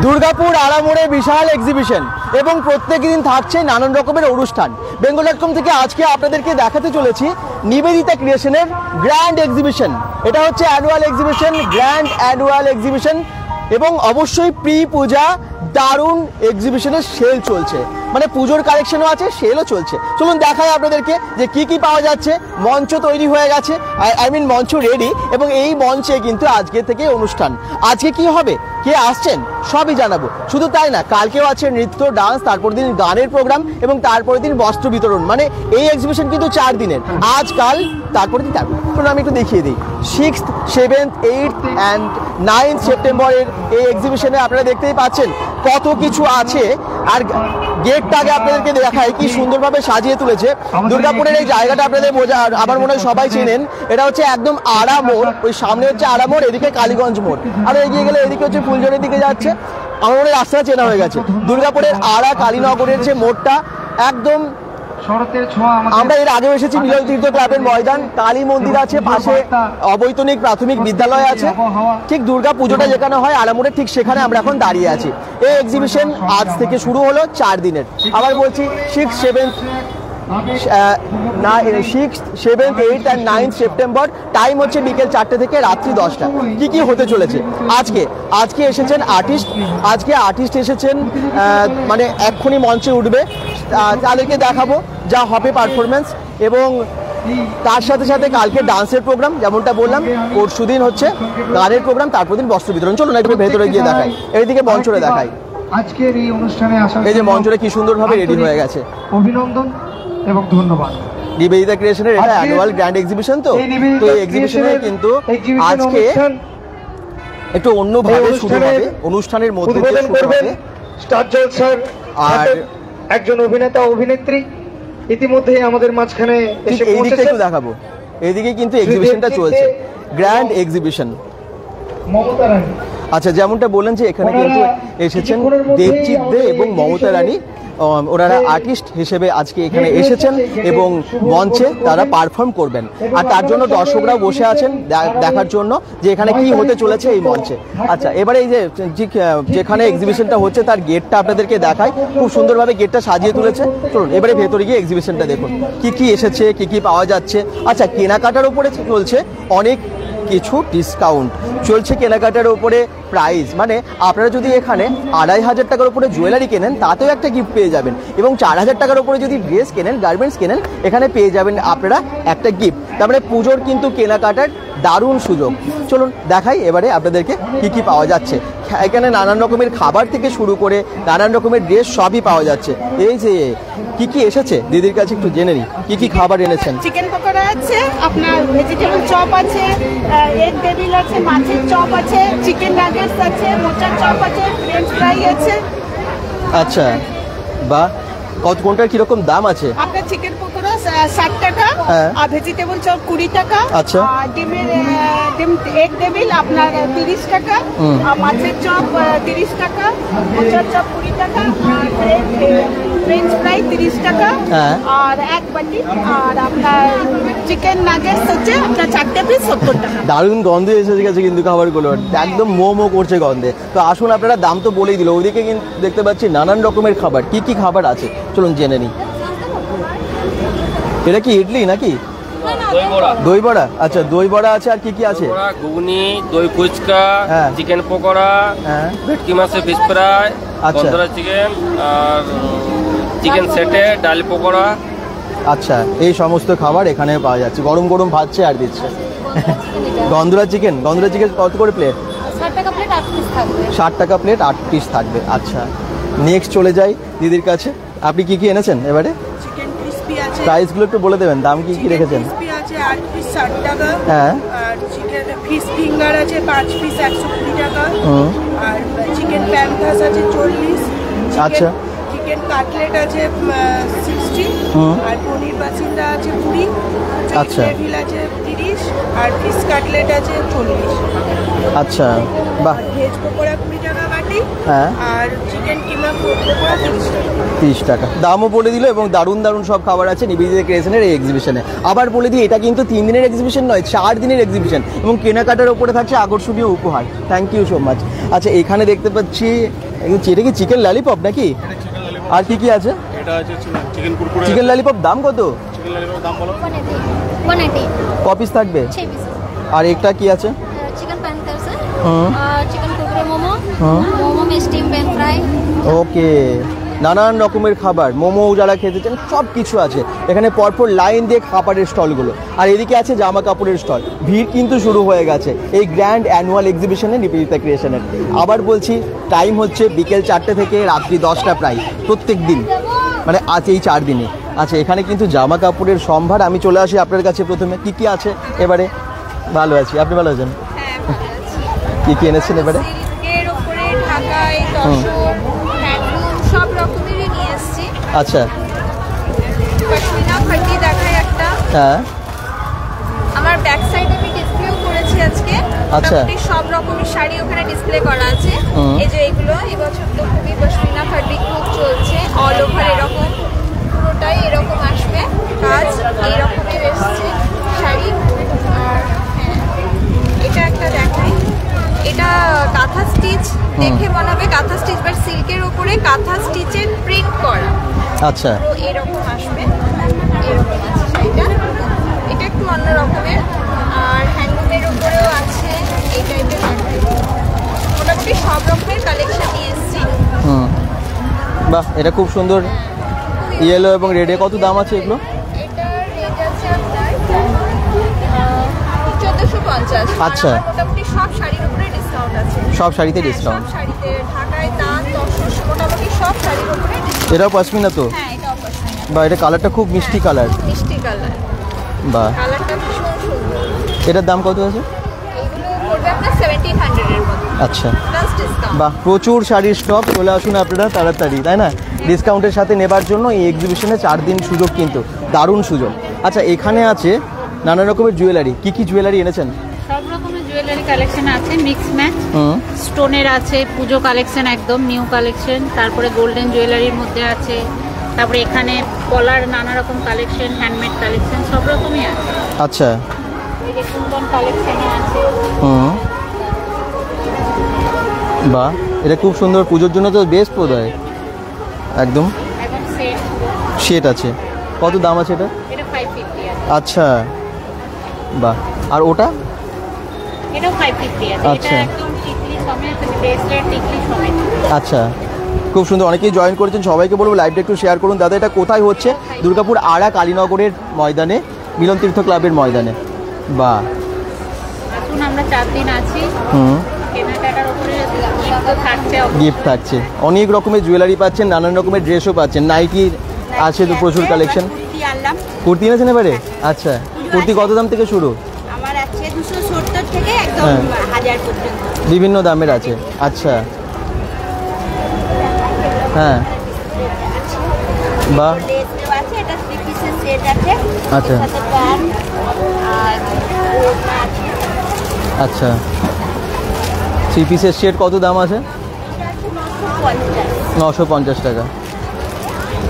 দুর্গাপুর আড়ামোড়ে বিশাল exhibition এবং প্রত্যেক দিন থাকছে নানান রকমের অনুষ্ঠান। বেঙ্গল.com থেকে আজকে আপনাদেরকে দেখাতে চলেছি নিবেদিতা ক্রিয়েশনের গ্র্যান্ড এক্সিবিশন। এটা হচ্ছে annual exhibition, grand annual exhibition এবং অবশ্যই প্রি পূজা দারুণ এক্সিবিশনের সেল চলছে, মানে পুজোর কালেকশনও আছে, সেলও চলছে। চলুন দেখাই আপনাদেরকে যে কি কি পাওয়া যাচ্ছে। মঞ্চ তৈরি হয়ে গেছে, মঞ্চ রেডি এবং এই মঞ্চে কিন্তু আজকে থেকে অনুষ্ঠান। আজকে কি হবে, কে আসছেন সবই জানাবো। শুধু তাই না, কালকেও আছে নৃত্য, ডান্স, তারপর দিন গানের প্রোগ্রাম এবং তারপরের দিন বস্ত্র বিতরণ। মানে এই এক্সিবিশন কিন্তু 4 দিনের, আজ কাল তারপরে দিন তারপর। আমি একটু দেখিয়ে দিই 6th, 7th, 8th and 9th সেপ্টেম্বরের এই এক্সিবিশনে আপনারা দেখতেই পাচ্ছেন কত কিছু আছে। আর গেটটা আগে আপনাদেরকে দেখায় কি সুন্দরভাবে সাজিয়ে তুলেছে। দুর্গাপুরের এই জায়গাটা আপনাদের আমার মনে হয় সবাই চেনেন। এটা হচ্ছে একদম আড়া মোড়, ওই সামনে হচ্ছে আড়া মোড়, এদিকে কালীগঞ্জ মোড়, আর এগিয়ে গেলে এদিকে হচ্ছে ফুলজড়ির দিকে যাচ্ছে। আমার মনে হয় রাস্তা চেনা হয়ে গেছে। দুর্গাপুরের আড়া কালীনগরের যে মোড়টা একদম। আমরা এর আগে এসেছি মিলন তীর্থ ক্লাবের ময়দান, কালী মন্দির আছে পাশে, অবৈতনিক প্রাথমিক বিদ্যালয় আছে। ঠিক দুর্গা পুজোটা যেখানে হয় আড়ামোড়ে, ঠিক সেখানে আমরা এখন দাঁড়িয়ে আছি। এই এক্সিবিশন আজ থেকে শুরু হলো 4 দিনের। আবার বলছি 6th, 7th, 8th and 9th September. Time হচ্ছে বিকেল 4টে থেকে রাত্রি 10টা। কি কি হতে চলেছে আজকে এসেছেন আর্টিস্ট এসেছেন, মানে এক্ষুনি মঞ্চে উঠবে, তাদেরকে দেখাবো যা হবে পারফরমেন্স। এবং তার সাথে সাথে কালকে ডান্সের প্রোগ্রাম, যেমনটা বললাম। পরশুদিন হচ্ছে গানের প্রোগ্রাম, তারপর দিন বস্ত্র বিতরণ। চলুন একটু ভেতরে গিয়ে দেখাই, এইদিকে মঞ্চটা দেখাই। আজকের এই অনুষ্ঠানে আসা, এই যে মঞ্চটা কি সুন্দরভাবে রেডি হয়ে গেছে। অভিনন্দন এবং ধন্যবাদ। নিবেদিতা ক্রিয়েশনের এটা অ্যানুয়াল গ্র্যান্ড এক্সিবিশন। তো এই এক্সিবিশনে কিন্তু আজকে একটু অন্যভাবে শুরু হবে, অনুষ্ঠানের মধ্যে দিয়ে শুরু হবে। স্টার জলসার আর একজন অভিনেতা অভিনেত্রী ইতিমধ্যেই আমাদের মাঝখানে এসে পৌঁছেছে। একটু দেখাবো, এইদিকে কিন্তু এক্সিবিশনটা চলছে, গ্র্যান্ড এক্সিবিশন। মমতা রানী, আচ্ছা, যেমনটা বললেন যে এখানে কিন্তু এসেছেন দেবজিৎ দে এবং মমতা রানী। ওনারা আর্টিস্ট হিসেবে আজকে এখানে এসেছেন এবং মঞ্চে তারা পারফর্ম করবেন। আর তার জন্য দর্শকরাও বসে আছেন দেখার জন্য যে এখানে কি হতে চলেছে এই মঞ্চে। আচ্ছা, এবারে এই যে যেখানে এক্সিবিশনটা হচ্ছে তার গেটটা আপনাদেরকে দেখায়। খুব সুন্দরভাবে গেটটা সাজিয়ে তুলেছে। চলুন এবারে ভেতরে গিয়ে এক্সিবিশনটা দেখুন কি কি এসেছে, কি কি পাওয়া যাচ্ছে। আচ্ছা, কেনাকাটার উপরে চলছে অনেক কিছু ডিসকাউন্ট চলছে, কেনাকাটার উপরে প্রাইস। মানে আপনারা যদি এখানে 2500 টাকার উপরে জুয়েলারি কেনেন তাতেও একটা গিফট পেয়ে যাবেন, এবং 4000 টাকার উপরে যদি ড্রেস কেনেন, গার্মেন্টস কেনেন, এখানে পেয়ে যাবেন আপনারা একটা গিফট। তার মানে পুজোর কিন্তু কেনাকাটার দারুণ সুযোগ। চলুন দেখাই এবারে আপনাদেরকে কি কি পাওয়া যাচ্ছে। এখানে নানান রকমের খাবার থেকে শুরু করে নানান রকমের ড্রেস সবই পাওয়া যাচ্ছে। এই যে কি কি এসেছে দিদির কাছে একটু জেনে নিই, কি কি খাবার এনেছেন। চিকেন পকোড়া আছে, আপনার ভেজিটেবল চপ আছে, এগ টেবিল আছে, মাছের চপ আছে, চিকেন নাগেটস আছে, মোচার চপ আছে, ফ্রেঞ্চ ফ্রাই আছে। আচ্ছা, বাহ, কোনটার কিরকম দাম আছে? আপনার চিকেন পকোড়া 60 টাকা আর ভেজিটেবল চপ 20 টাকা। আচ্ছা, ডিম এগ টেবিল আপনার 30 টাকা, আর মাছের চপ 30 টাকা, মোচার চপ 20 টাকা, আর ফ্রেঞ্চ ফ্রাই 30 টাকা, আর এক বাটি। আর আপনার চিকেন নাগেটস হচ্ছে আপনার 4টে পিস 70 টাকা। দারুণ গন্ধ এসে গেছে কিন্তু খাবারগুলো, একদম মো করছে গন্ধে। তো আসুন, আপনারা দাম তো বলেই দিল। ওইদিকে কিন্তু দেখতে পাচ্ছি নানান রকমের খাবার। কি কি খাবার আছে চলুন জেনে নিই। এটা কি ইডলি নাকি দই বড়া? আচ্ছা, দই বড়া আছে, আর কি কি আছে? ঘুগনি, দই ফুচকা, চিকেন পকোড়া, ভেটকি মাছের ফিশ ফ্রাই, তন্দুরি চিকেন, আর চিকেন সেটে ডাল পকোড়া। আচ্ছা, এই সমস্ত খাবার এখানে পাওয়া যাচ্ছে। গরম গরম ভাজছে আর দিচ্ছে। গন্ধরা চিকেন কত করে প্লেট? 60 টাকা প্লেট 8 পিস থাকবে। 60 টাকা প্লেট 8 পিস থাকবে। আচ্ছা, নেক্সট চলে যাই দিদির কাছে। আপনি কি কি এনেছেন এবারে? চিকেন ক্রিসপি আছে, প্রাইসগুলো একটু বলে দেবেন, দাম কি কি রেখেছেন? ক্রিসপি আছে 8 পিস 60 টাকা। হ্যাঁ, আর চিকেন ফিশ ফিঙ্গার আছে 5 পিস 120 টাকা। আর চিকেন প্যান্থাস আছে 40। আচ্ছা, চিকেন কাটলেট আছে 60, আর পনির বাসিন্দা আছে 20, আচ্ছা। গ্রেভিল আছে 30, আর ফিশ কাটলেট আছে 40। আচ্ছা, বাহ, ভেজ পকোড়া 20 টাকা বাটি, হ্যাঁ, আর চিকেন কিমা পকোড়া 30 টাকা। 30 টাকা দামও বলে দিল, এবং দারুণ দারুণ সব খাবার আছে নিবেদিতা ক্রিয়েশনের এই এক্সিবিশনে। আবার বলে দিই, এটা কিন্তু 3 দিনের এক্সিবিশন নয়, 4 দিনের এক্সিবিশন, এবং কেনাকাটার উপরে থাকছে আকর্ষণীয় উপহার। Thank you so much. আচ্ছা, এখানে দেখতে পাচ্ছি এটা কি চিকেন ললিপপ নাকি? আর কি কি আছে? এটা আছে চিকেন কুরকুরে। চিকেন ললিপপ দাম কত? চিকেন ললিপপের দাম বলো। 180 কপিস থাকবে? 6 পিস আর একটা কি আছে? चिकन पैन कर सर হুম, चिकन कुरकुरे मोमो হুম, मोमो में स्टीम पैन फ्राई ওকে, নানান রকমের খাবার, মোমো যারা খেতে চান সব কিছু আছে এখানে। পরপর লাইন দিয়ে খাবারের স্টলগুলো, আর এদিকে আছে জামা কাপড়ের স্টল। ভিড় কিন্তু শুরু হয়ে গেছে এই গ্র্যান্ড অ্যানুয়াল এক্সিবিশনে নিবেদিতা ক্রিয়েশনের। আবার বলছি, টাইম হচ্ছে বিকেল 4টে থেকে রাত্রি 10টা প্রায় প্রত্যেক দিন, মানে আজ এই 4 দিনে। আচ্ছা, এখানে কিন্তু জামা কাপড়ের সম্ভার। আমি চলে আসি আপনার কাছে প্রথমে, কি কি আছে এবারে? ভালো আছি, আপনি ভালো আছেন? হ্যাঁ ভালো আছি। কি কি এনেছেন এবারে? সিল্কের উপরে ঢাকাই তসর হ্যান্ডলুম সব রকমেরই নিয়ে এসেছি। আচ্ছা, পশমিনা ফাটি দেখাই একটা। হ্যাঁ, আমার ব্যাক সাইডে আমি ডিসপ্লেও করেছি আজকে। আচ্ছা। মোটামুটি সব রকমের শাড়ি ওখানে ডিসপ্লে করা আছে। হুম। এই যে এগুলো এবছর তো খুবই পশমিনা ফাটি খুব চলছে, অল ওভার এরকম পুরোটাই এরকম আসবে কাজ, এই রকমের এসছে শাড়ি। আর হ্যাঁ, এটা একটা দেখাই, এটা কাঁথা স্টিচ দেখে বানাবে, কাঁথা স্টিচ বাট সিল্কের উপরে কাঁথা স্টিচের প্রিন্ট করা। আচ্ছা, পুরো এরকম আসবে, এরকম আছে শাড়িটা। এটা একটু অন্য রকমের। আর হ্যান্ডলুমের উপরেও আছে এই টাইপের। মোটামুটি সব রকমের কালেকশন নিয়ে এসেছি। হুম, বাহ, এটা খুব সুন্দর। ইয়েলো এবং রেডে কত দাম আছে এগুলো? এটার রেট আছে আপনার 1450। আচ্ছা। আর মোটামুটি সব শাড়ির উপরে ডিসকাউন্ট আছে। সব শাড়িতে হ্যাঁ, ডিসকাউন্ট? সব শাড়িতে ঢাকায় দাম 10, মোটামুটি সব শাড়ির উপরে ডিসকাউন্ট। এটাও পশমিনা তো? হ্যাঁ, এটা অবশ্যই। বা এটা কালারটা খুব মিষ্টি কালার। মিষ্টি কালার, বা কালারটা ভীষণ সুন্দর। এটার দাম কত আছে? এইগুলো পড়বে আপনার 1700 এর মতো আচ্ছা, প্লাস ডিসকাউন্ট। বাহ, প্রচুর শাড়ির স্টক। চলে আসুন আপনারা তাড়াতাড়ি, তাই না? ডিসকাউন্টের সাথে নেবার জন্য এই এক্সিবিশনে 4 দিন সুযোগ, কিন্তু দারুণ সুযোগ। আচ্ছা, এখানে আছে নানা রকমের জুয়েলারি। কি কি জুয়েলারি এনেছেন? সব রকমের জুয়েলারি কালেকশন আছে, মিক্স ম্যাচ। হুম, স্টোনের আছে, পুজো কালেকশন একদম নিউ কালেকশন। তারপরে গোল্ডেন জুয়েলারির মধ্যে আছে। তারপরে এখানে পলার নানা রকম কালেকশন, হ্যান্ডমেড কালেকশন সব রকমই আছে। আচ্ছা, এই যে কুন্দন কালেকশনে আছে। হুম, বাহ, এটা খুব সুন্দর। পুজোর জন্য তো বেস্ট বোধ হয় একদম। এখন সেট সেট আছে, কত দাম আছে এটা? এটা 550 আছে। আচ্ছা, বাহ, আর ওটা? এটাও 550 আছে। আচ্ছা। এটা একদম টিকলি সমেত, ব্রেসলেট তীকলি সমেত। আচ্ছা, খুব সুন্দর। অনেকেই জয়েন করেছেন, সবাইকে বলবো লাইভটা একটু শেয়ার করুন। দাদা, এটা কোথায় হচ্ছে? দুর্গাপুর আড়া কালীনগরের ময়দানে, মিলন তীর্থ ক্লাবের ময়দানে। বাহ, এখন আমরা 4 দিন আছি। হুম, কেনাকাটার উপরে গিফট তো থাকছে, গিফট থাকছে, অনেক রকমের জুয়েলারি পাচ্ছেন, নানান রকমের ড্রেসও পাচ্ছেন, নাইটি আছে তো প্রচুর কালেকশন। কুর্তি আনলাম, কুর্তি এনেছেন এবারে? আচ্ছা, কুর্তি কত দাম থেকে শুরু? আমার আছে 270 থেকে একদম হ্যাঁ। 1000 পর্যন্ত। বিভিন্ন দামের আছে। আচ্ছা, হ্যাঁ, বাহ, ড্রেস দেওয়া আছে, এটা 3 পিসের সেট আছে। আচ্ছা। এর সাথে প্যান্ট আর ওড়না আছে। আচ্ছা, 3 পিসের সেট কত দাম আছে? এটা আছে 950, 950 টাকা।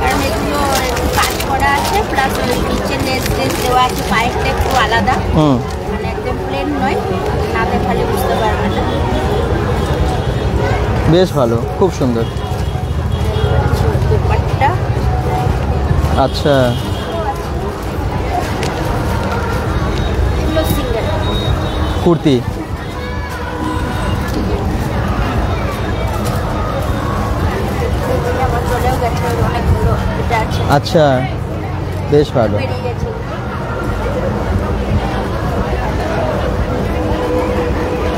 কারণ এগুলো একটু কাজ করা আছে, প্লাস নিচে লেস দেওয়া আছে, পাইপটা একটু আলাদা, হুম, মানে একদম প্লেন নয়, না দেখালে বুঝতে পারবে না। বেশ ভালো, খুব সুন্দর। দুপাট্টা আচ্ছা, এগুলো সিঙ্গেল। কুর্তি, আমার চলেও গেছে অনেকগুলো, এটা আছে আচ্ছা, বেশ ভালো। বেরিয়ে গেছে।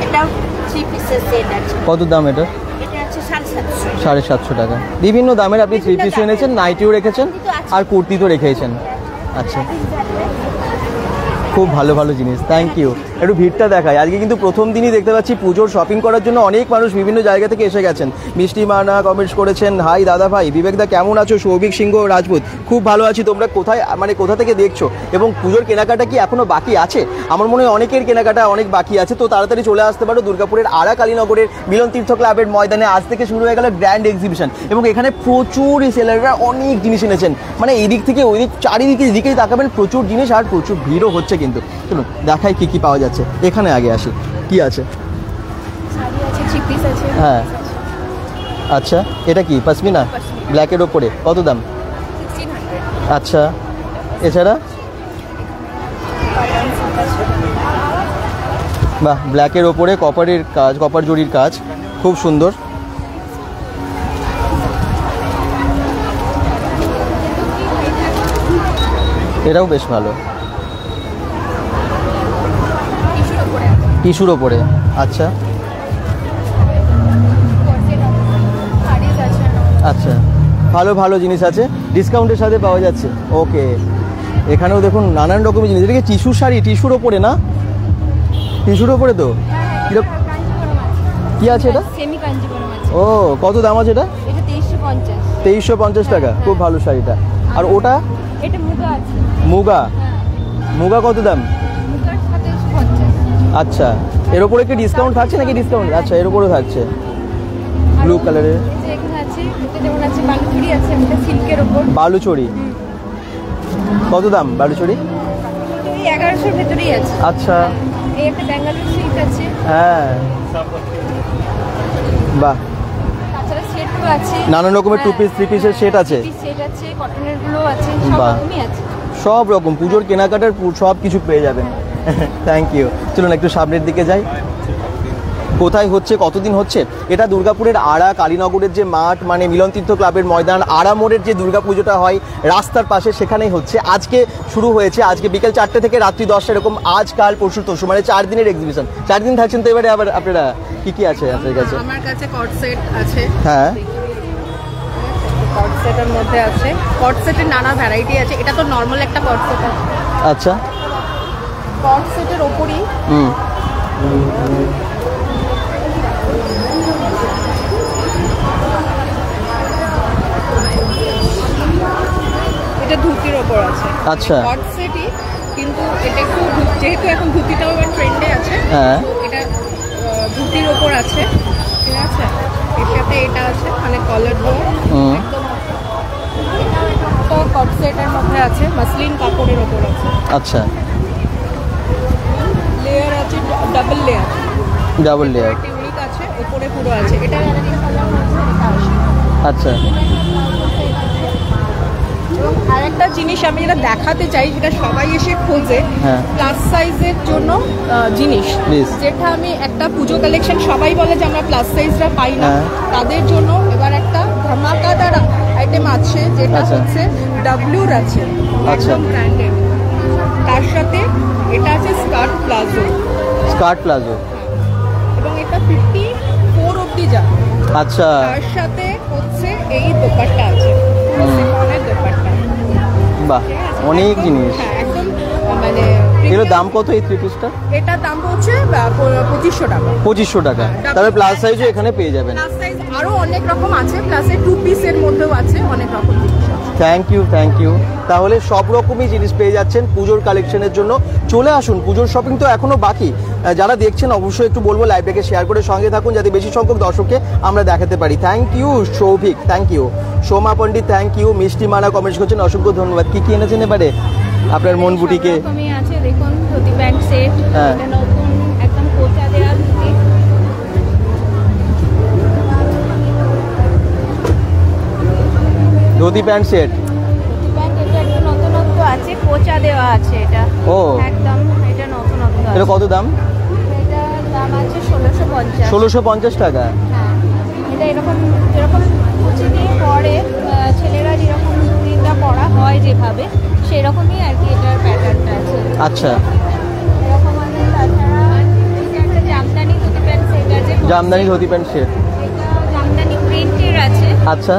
এটাও 3 পিসের সেট আছে, কত দাম এটা? এটা আছে 750। 750 টাকা। বিভিন্ন দামের আপনি 3 পিস এনেছেন, নাইটিও রেখেছেন আর কুর্তি তো রেখেছেন। আচ্ছা, খুব ভালো ভালো জিনিস, থ্যাংক ইউ। একটু ভিড়টা দেখায়, আজকে কিন্তু প্রথম দিনই দেখতে পাচ্ছি পুজোর শপিং করার জন্য অনেক মানুষ বিভিন্ন জায়গা থেকে এসে গেছেন। মিষ্টি মানা কমেন্টস করেছেন, হাই দাদা ভাই, বিবেকদা কেমন আছো? সৌভিক সিংহ রাজপুত, খুব ভালো আছি। তোমরা কোথায় মানে কোথা থেকে দেখছো এবং পুজোর কেনাকাটা কি এখনো বাকি আছে? আমার মনে হয় অনেকের কেনাকাটা অনেক বাকি আছে, তো তাড়াতাড়ি চলে আসতে পারো দুর্গাপুরের আড়া কালীনগরের মিলন তীর্থ ক্লাবের ময়দানে। আজ থেকে শুরু হয়ে গেল গ্র্যান্ড এক্সিবিশন এবং এখানে প্রচুর সেলাররা অনেক জিনিস এনেছেন, মানে এই দিক থেকে ওই দিক চারিদিকে দিকেই তাকাবেন, প্রচুর জিনিস আর প্রচুর ভিড়ও হচ্ছে। কিন্তু চলুন দেখাই কি কি পাওয়া যাচ্ছে। এখানে আগে আসি, কি আছে? হ্যাঁ, আচ্ছা, এটা কি পশমিনা ব্ল্যাকের ওপরে, কত দাম? আচ্ছা, এছাড়া বাহ, ব্ল্যাকের ওপরে কপারের কাজ, কপার জরির কাজ, খুব সুন্দর। এটাও বেশ ভালো, টিস্যুর ওপরে। আচ্ছা আচ্ছা, ভালো ভালো জিনিস আছে, ডিসকাউন্টের সাথে পাওয়া যাচ্ছে। ওকে, এখানেও দেখুন নানান রকমের জিনিস। এটা কি টিস্যু শাড়ি? টিস্যুর ওপরে না? টিস্যুর ওপরে তো কিরকম কি আছে এটা? ও, কত দাম আছে এটা? 2350 টাকা, খুব ভালো শাড়িটা। আর ওটা মুগা, মুগা কত দাম? আচ্ছা, এর উপরে কি ডিসকাউন্ট থাকছে নাকি? ডিসকাউন্ট, আচ্ছা, এর উপরেও থাকছে ব্লু কালারের বালুচরি। কত দাম বালুচরি? 1100 ভেতরেই আছে। আচ্ছা, এই একটা ব্যাঙ্গালোর সিল্ক আছে। হ্যাঁ, বাহ, তাছাড়া সেটও আছে, নানান রকমের টু পিস থ্রি পিসের সেট আছে, সেট আছে, কটনের গুলো আছে, সব বাহ, রকমই আছে, সব রকম পুজোর কেনাকাটার সব কিছু পেয়ে যাবেন। Thank you. চলুন একটু সামনের দিকে যাই। কোথায় হচ্ছে, কতদিন হচ্ছে? এটা দুর্গাপুরের আড়া কালীনগরের যে মাঠ, মানে মিলন তীর্থ ক্লাবের ময়দান, আড়া মোড়ের যে দুর্গা পুজোটা হয় রাস্তার পাশে, সেখানেই হচ্ছে। আজকে শুরু হয়েছে, আজকে বিকেল 4টে থেকে রাত্রি 10টা, এরকম আজ কাল পরশু তরশু, মানে 4 দিনের এক্সিবিশন। 4 দিন থাকছেন তো এবারে। আবার আপনারা কি কি আছে আপনার কাছে? আমার কাছে কট সেট আছে। হ্যাঁ, কট সেটের মধ্যে আছে, কট সেটের নানা ভ্যারাইটি আছে। এটা তো নর্মাল একটা কট সেট আছে। আচ্ছা, কট সেটের ওপরই এটা ধুতির ওপর আছে। আচ্ছা, কট সেটই, কিন্তু এটা একটু যেহেতু এখন ধুতিটাও এবার ট্রেন্ডে আছে, হ্যাঁ, এটা ধুতির ওপর আছে, ঠিক আছে। এর সাথে এটা আছে, মানে কলার ডো একদম। তো কট সেটের মধ্যে আছে, মাসলিন কাপড়ের ওপর আছে। আচ্ছা, লেয়ার আছে, double layer, double layer, tunic আছে, ওপরে পুরো আছে। এটা আচ্ছা। এবং আরেকটা জিনিস আমি যেটা দেখাতে চাই, যেটা সবাই এসে খোঁজে, প্লাস সাইজের জন্য জিনিস, যেটা আমি একটা পুজো কালেকশন, সবাই বলে যে আমরা প্লাস সাইজরা পাই না, তাদের জন্য এবার একটা ধামাকাদার আইটেম আছে, যেটা হচ্ছে ডাব্লিউর আছে, একদম ব্র্যান্ডেড। তার সাথে এটা আছে স্কার্ট প্লাজো, স্কার্ট প্লাজো, এবং এটা 54 অবধি যায়। আচ্ছা, তার সাথে হচ্ছে এই দোপাট্টা আছে, দোপাট্টা। বাহ, অনেক জিনিস। হ্যাঁ, একদম, মানে এর দাম কত এই থ্রি পিসটা? এটার দাম হচ্ছে 2500 টাকা। 2500 টাকা। তবে প্লাস সাইজও এখানে পেয়ে যাবেন। প্লাস সাইজ আরো অনেক রকম আছে, প্লাসে 2 পিসের মধ্যেও আছে, অনেক রকম জিনিস আছে। Thank you, thank you. তাহলে সব রকমই জিনিস পেয়ে যাচ্ছেন পুজোর কালেকশনের জন্য। চলে আসুন, পুজোর শপিং তো এখনো বাকি। যারা দেখছেন অবশ্যই একটু বলবো লাইভটাকে শেয়ার করে সঙ্গে থাকুন, যাতে বেশি সংখ্যক দর্শককে আমরা দেখাতে পারি। Thank you Souvik, thank you Soma Pandit, thank you. মিষ্টি মানা কমেন্টস করছেন, অসংখ্য ধন্যবাদ। কি কি এনেছেন এবারে আপনার মন বুটিকে? আছে, দেখুন ধুতি প্যান্ট সেট, এটা নতুন একদম কোচা দেওয়া dhoti. Dhoti pant set, dhoti pant এটা একটু নতুনত্ব আছে, কোচা দেওয়া আছে, এটা ও একদম, এটা নতুনত্ব আছে। এটা কত দাম? এটার দাম আছে 1650। 1650 টাকা। হ্যাঁ, এটা এরকম যেরকম কুচি দিয়ে পরে ছেলেরা যেরকম ধুতিটা পরা হয় যেভাবে, সেরকমই আর কি এটার প্যাটার্নটা আছে। আচ্ছা, এরকম আছে। তাছাড়া একটা জামদানি ধুতি প্যান্ট সেট আছে, জামদানি ধুতি প্যান্ট সেট, এটা জামদানি প্রিন্টের আছে। আচ্ছা,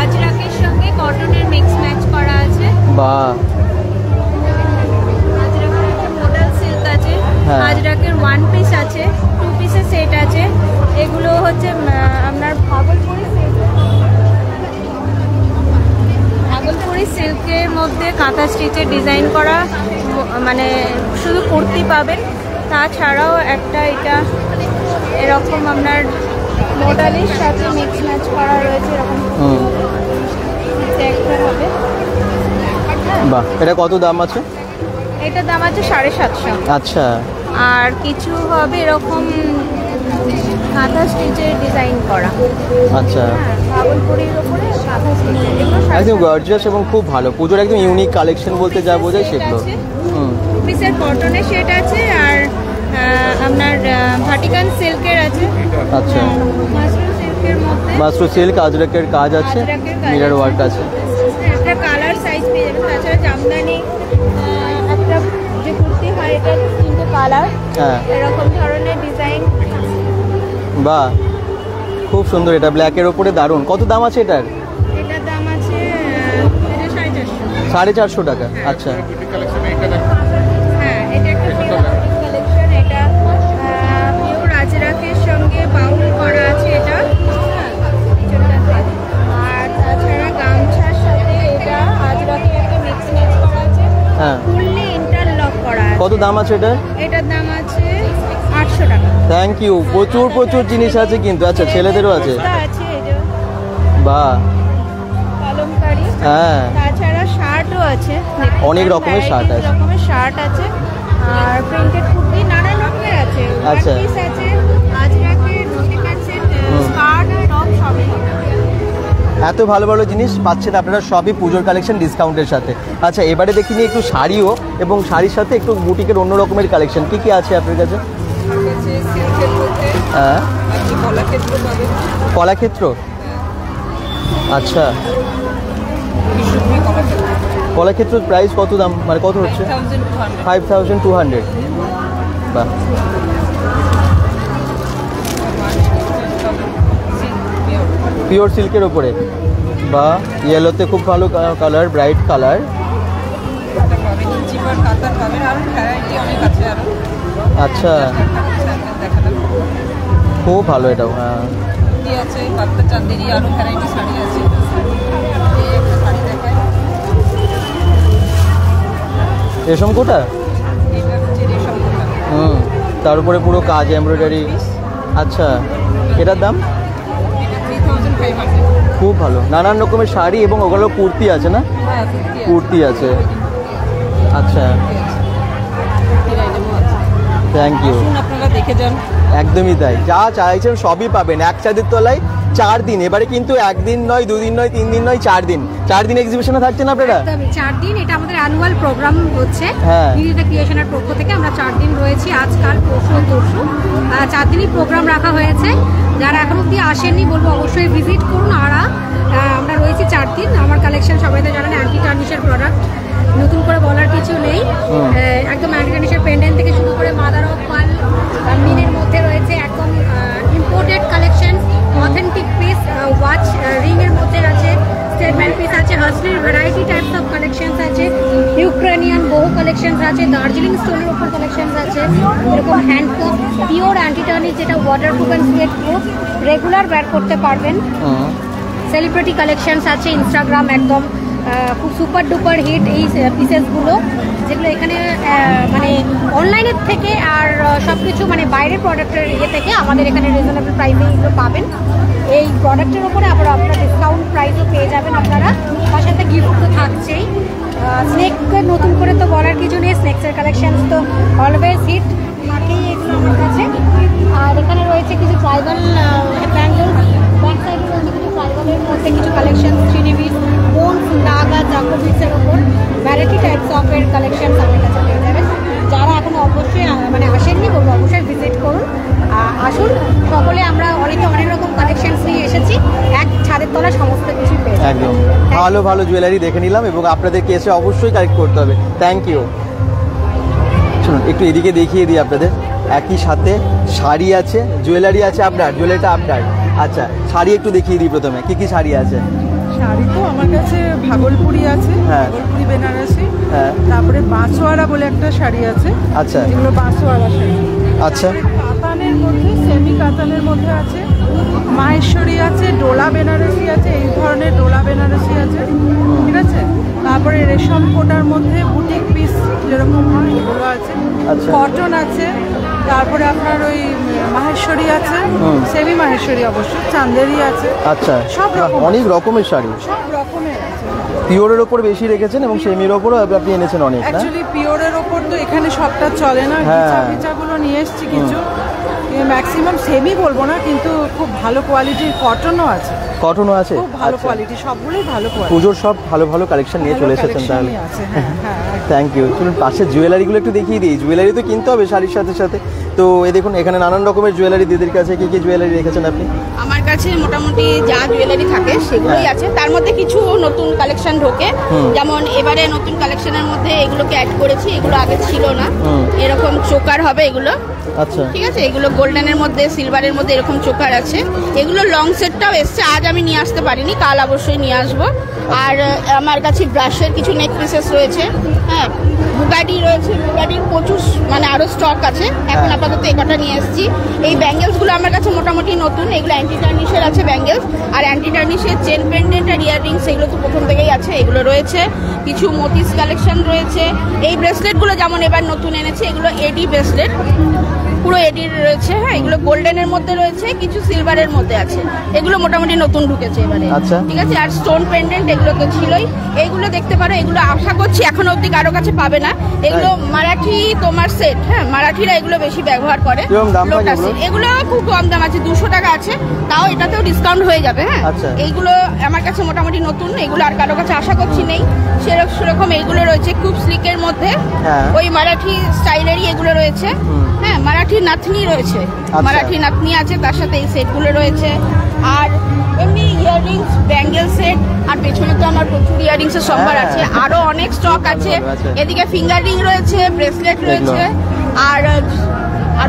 আজরাকের সঙ্গে কটনের মিক্স ম্যাচ করা আছে। বাহ, হ্যাঁ। আজরাকের 1 পিস আছে, 2 পিসের সেট আছে। এগুলো হচ্ছে আপনার ভাগলপুরি সিল্কের মধ্যে কাঁথা স্টিচের ডিজাইন করা, মানে শুধু কুর্তি পাবেন। তাছাড়াও একটা এটা এরকম আপনার মডেলের সাথে মিক্স ম্যাচ করা রয়েছে, এরকম একটা হবে। বাহ, এটা কত দাম আছে? এটার দাম আছে 750। আচ্ছা। আর কিছু হবে এরকম কাঁথা স্টিচের ডিজাইন করা। আচ্ছা, ভাগলপুরির উপরে কাঁথা স্টিচের, একদম গর্জিয়াস এবং খুব ভালো। পুজোর একদম ইউনিক কালেকশন বলতে যা বোঝায় সেগুলো। পিসের কটনের সেট আছে, আর আপনার ভাটিকান সিল্কের আছে। আচ্ছা, মাশরুম সিল্কের মধ্যে মাশরুম সিল্ক আজরাকের কাজ আছে, মিরর ওয়ার্ক আছে। একটা কালার সাইজ পেয়ে যাবেন। তাছাড়া জামদানি একটা যে কুর্তি হয়, এটা 3টে কালার, হ্যাঁ, এরকম ধরনের ডিজাইন। বাহ, খুব সুন্দর। এটা ব্ল্যাকের ওপরে দারুণ। কত দাম আছে এটার? এটার দাম আছে এটা 450। 450 টাকা। আচ্ছা, হ্যাঁ, এটা একটা কালেকশন। এটা পিওর আজরাকের সঙ্গে বাউল করা আছে এটা, পিছনটাতে। আর তাছাড়া গামছার সাথে এটা আজরাকের একটা মিক্স ম্যাচ করা আছে, হ্যাঁ, ফুললি ইন্টারলক করা আছে। কত দাম আছে এটা? এটার দাম আছে 800 টাকা। Thank you. প্রচুর প্রচুর জিনিস আছে কিন্তু। আচ্ছা, ছেলেদেরও আছে। আছে এই যে বাহ, কলমকারি। হ্যাঁ, তাছাড়া শার্টও আছে, অনেক রকমের শার্ট আছে। রকমের শার্ট আছে, আর প্রিন্টেড কুর্তি নানা রকমের আছে। আচ্ছা। ওয়ান পিস আছে, আজরাকের নটিকার সেট, স্কার্ট, টপ সবই। এত ভালো ভালো জিনিস পাচ্ছেন আপনারা সবই পুজোর কালেকশন ডিসকাউন্টের সাথে। আচ্ছা, এবারে দেখিনি একটু শাড়িও, এবং শাড়ির সাথে একটু বুটিকের অন্য রকমের কালেকশন কি কি আছে আপনার কাছে? হ্যাঁ, কলাক্ষেত্র। আচ্ছা, কলাক্ষেত্র প্রাইস কত দাম, মানে কত হচ্ছে? 5200। বাহ, পিওর সিল্কের ওপরে। বা ইয়েলোতে খুব ভালো কালার, ব্রাইট কালার। আচ্ছা, খুব ভালো এটাও। হ্যাঁ, রেশম কোটা। তার উপরে পুরো কাজ, এমব্রয়ডারি। আচ্ছা, এটার দাম? খুব ভালো। নানান রকমের শাড়ি এবং ওগুলো কুর্তি আছে না? কুর্তি আছে। আচ্ছা, থ্যাংক ইউ। আপনারা দেখে যান। একদমই তাই, যা চাইছেন সবই পাবেন এক ছাদের তলায়। 4 দিন, এবারে কিন্তু 1 দিন নয়, 2 দিন নয়, 3 দিন নয়, 4 দিন। 4 দিন এক্সিবিশনে থাকছেন আপনারা? 4 দিন। এটা আমাদের অ্যানুয়াল প্রোগ্রাম হচ্ছে হ্যাঁ, নিবেদিতা ক্রিয়েশনের পক্ষ থেকে। আমরা 4 দিন রয়েছি, আজকাল পরশু 4 দিনই প্রোগ্রাম রাখা হয়েছে। যারা এখন অব্দি আসেননি বলবো অবশ্যই ভিজিট করুন। আর আমরা রয়েছি 4 দিন। আমার কালেকশন সবাই তো জানেন অ্যান্টি টার্নিশের প্রোডাক্ট, নতুন করে বলার কিছু নেই। একদম অ্যান্টি টার্নিশের পেন্ডেন্ট থেকে শুরু করে মাদার অফ পার্ল মিনের মধ্যে রয়েছে একদম imported collection, authentic piece, watch ring এর মধ্যে আছে, স্টেটমেন্ট পিস আছে, হাসলির ভ্যারাইটি টাইপস অফ কালেকশনস আছে, ইউক্রেনিয়ান বহু কালেকশনস আছে, দার্জিলিং স্টোনের উপর কালেকশনস আছে, এরকম হ্যান্ডকাফ পিওর অ্যান্টি টার্নিশ যেটা waterproof and suit proof, regular wire করতে পারবেন। সেলিব্রিটি কালেকশনস আছে, ইনস্টাগ্রাম একদম খুব সুপার ডুপার হিট এই পিসেসগুলো, যেগুলো এখানে মানে অনলাইনের থেকে আর সব কিছু মানে বাইরের প্রোডাক্টের থেকে আমাদের এখানে রিজনেবল প্রাইসে এগুলো পাবেন। এই প্রোডাক্টের উপরে আবার আপনারা ডিসকাউন্ট প্রাইসও পেয়ে যাবেন আপনারা, তার সাথে গিফট তো থাকছেই। স্নেকের নতুন করে তো বলার কিছু নেই, স্নেক্সের কালেকশনস তো অলওয়েজ হিট থাকেই এগুলো আমার কাছে। আর এখানে রয়েছে কিছু ট্রাইবাল ব্যাঙ্গলস, ব্যাক সাইডে রয়েছে কিছু ট্রাইবালের মধ্যে কিছু কালেকশন, শ্রীনিবিস, বোনস, নাগা, জাকোবিসের ওপর ভ্যারাইটি টাইপস অফ এর কালেকশনস আমার কাছে পেয়ে যাবেন। যারা এখনো অবশ্যই মানে আসেননি বলবো অবশ্যই ভিজিট করুন, আসুন সকলে। আমরা অনেক রকম কালেকশনস নিয়ে এসেছি, এক ছাদের তলা সমস্ত কিছু পেয়ে যাবেন। একদম ভালো ভালো জুয়েলারি দেখে নিলাম, এবং আপনাদেরকে এসে অবশ্যই কালেক্ট করতে হবে। Thank you. শুনুন, একটু এদিকে দেখিয়ে দিই আপনাদের। একই সাথে শাড়ি আছে, জুয়েলারি আছে। আপনার জুয়েলারিটা আপনার? আচ্ছা, শাড়ি একটু দেখিয়ে দিই প্রথমে, কি কি শাড়ি আছে। শাড়ি তো আমার কাছে ভাগলপুরি আছে, হ্যাঁ। ভাগলপুরি বেনারসি, হ্যাঁ। তারপরে বাঁশওয়ারা বলে একটা শাড়ি আছে, আচ্ছা। যেগুলো বাঁশওয়ারা শাড়ি। আচ্ছা। তারপরে কাতানের মধ্যে, সেমি কাতানের মধ্যে আছে, মাহেশ্বরী আছে, ডোলা বেনারসি আছে, এই ধরনের ডোলা বেনারসি আছে, ঠিক আছে। তারপরে রেশম কোটার মধ্যে বুটিক পিস যেরকম হয় এগুলো আছে, আচ্ছা। কটন আছে, তারপরে আপনার ওই মাহেশ্বরী আছে, সেমি মাহেশ্বরী অবশ্য, চান্দেরি আছে, আচ্ছা, সব রকম অনেক রকমের শাড়ি, সব রকমের আছে। পিওরের ওপর বেশি রেখেছেন এবং সেমির ওপরও আপনি এনেছেন অনেক, না? অ্যাকচুয়ালি পিওরের ওপর তো এখানে সবটা চলে না, হ্যাঁ। বিচাগুলো নিয়ে এসেছি কিছু, ম্যাক্সিমাম সেমি বলবো না, কিন্তু খুব ভালো কোয়ালিটির কটনও আছে, কটনও আছে, খুব ভালো আচ্ছা। কোয়ালিটি, সবগুলোই ভালো কোয়ালিটি। পুজোর সব ভালো ভালো কালেকশন নিয়ে চলে এসেছেন তাহলে। Thank you. চলুন পাশে জুয়েলারিগুলো একটু দেখিয়ে দিই। জুয়েলারি তো কিনতে হবে শাড়ির সাথে সাথে, তো এই দেখুন এখানে নানান রকমের জুয়েলারি দিদির কাছে। কি কি জুয়েলারি রেখেছেন আপনি? আমার কাছে মোটামুটি যা জুয়েলারি থাকে সেগুলোই আছে, তার মধ্যে কিছু নতুন কালেকশন ঢোকে, যেমন এবারে নতুন কালেকশনের মধ্যে এগুলোকে অ্যাড করেছি, এগুলো আগে ছিল না। এরকম চোকার হবে এগুলো, আচ্ছা, ঠিক আছে। এগুলো গোল্ডেনের মধ্যে, সিলভারের মধ্যে এরকম চোকার আছে। এগুলো লং সেটটাও এসছে, আজ আমি নিয়ে আসতে পারিনি, কাল অবশ্যই নিয়ে আসবো। আর আমার কাছে ব্রাশের কিছু নেক পিসেস রয়েছে, হ্যাঁ, বুগাডি রয়েছে, বুগাডির প্রচুর মানে আরো স্টক আছে, এখন আপাতত এই কটা নিয়ে এসেছি। এই ব্যাঙ্গেলসগুলো আমার কাছে মোটামুটি নতুন, এগুলো অ্যান্টি টার্নিশের আছে ব্যাঙ্গেলস, আর অ্যান্টি টার্নিশের চেন পেন্ডেন্ট আর ইয়াররিংস এগুলো তো প্রথম থেকেই আছে, এগুলো রয়েছে। কিছু মতিস কালেকশন রয়েছে। এই ব্রেসলেটগুলো যেমন এবার নতুন এনেছে, এগুলো এডি ব্রেসলেট, পুরো এডির রয়েছে, হ্যাঁ, এগুলো গোল্ডেনের মধ্যে রয়েছে, কিছু সিলভারের মধ্যে আছে, এগুলো মোটামুটি নতুন ঢুকেছে এবারে, আচ্ছা। ঠিক আছে। আর স্টোন পেন্ডেন্ট এগুলো তো ছিলই, এইগুলো দেখতে পারো, এগুলো আশা করছি এখনো অবধি কারো কাছে পাবে না। এগুলো মারাঠি তোমার সেট, হ্যাঁ, মারাঠিরা এগুলো বেশি ব্যবহার করে। এগুলো খুব কম দাম আছে, 200 টাকা আছে, তাও এটাতেও ডিসকাউন্ট হয়ে যাবে, হ্যাঁ। এইগুলো আমার কাছে মোটামুটি নতুন, এগুলো আর কারো কাছে আশা করছি নেই সেরকম। এইগুলো রয়েছে খুব স্লিকের মধ্যে, ওই মারাঠি স্টাইলেরই এগুলো রয়েছে, হ্যাঁ। মারাঠি নাতনি রয়েছে, মারাঠি নাতনি আছে, তার সাথে এই সেটগুলো রয়েছে। আর এমনি ইয়াররিংস, ব্যাঙ্গেল সেট, আর পেছনে তো আমার প্রচুর ইয়াররিংস এর সম্ভার আছে, আরো অনেক স্টক আছে। এদিকে ফিঙ্গার রিং রয়েছে, ব্রেসলেট রয়েছে, আর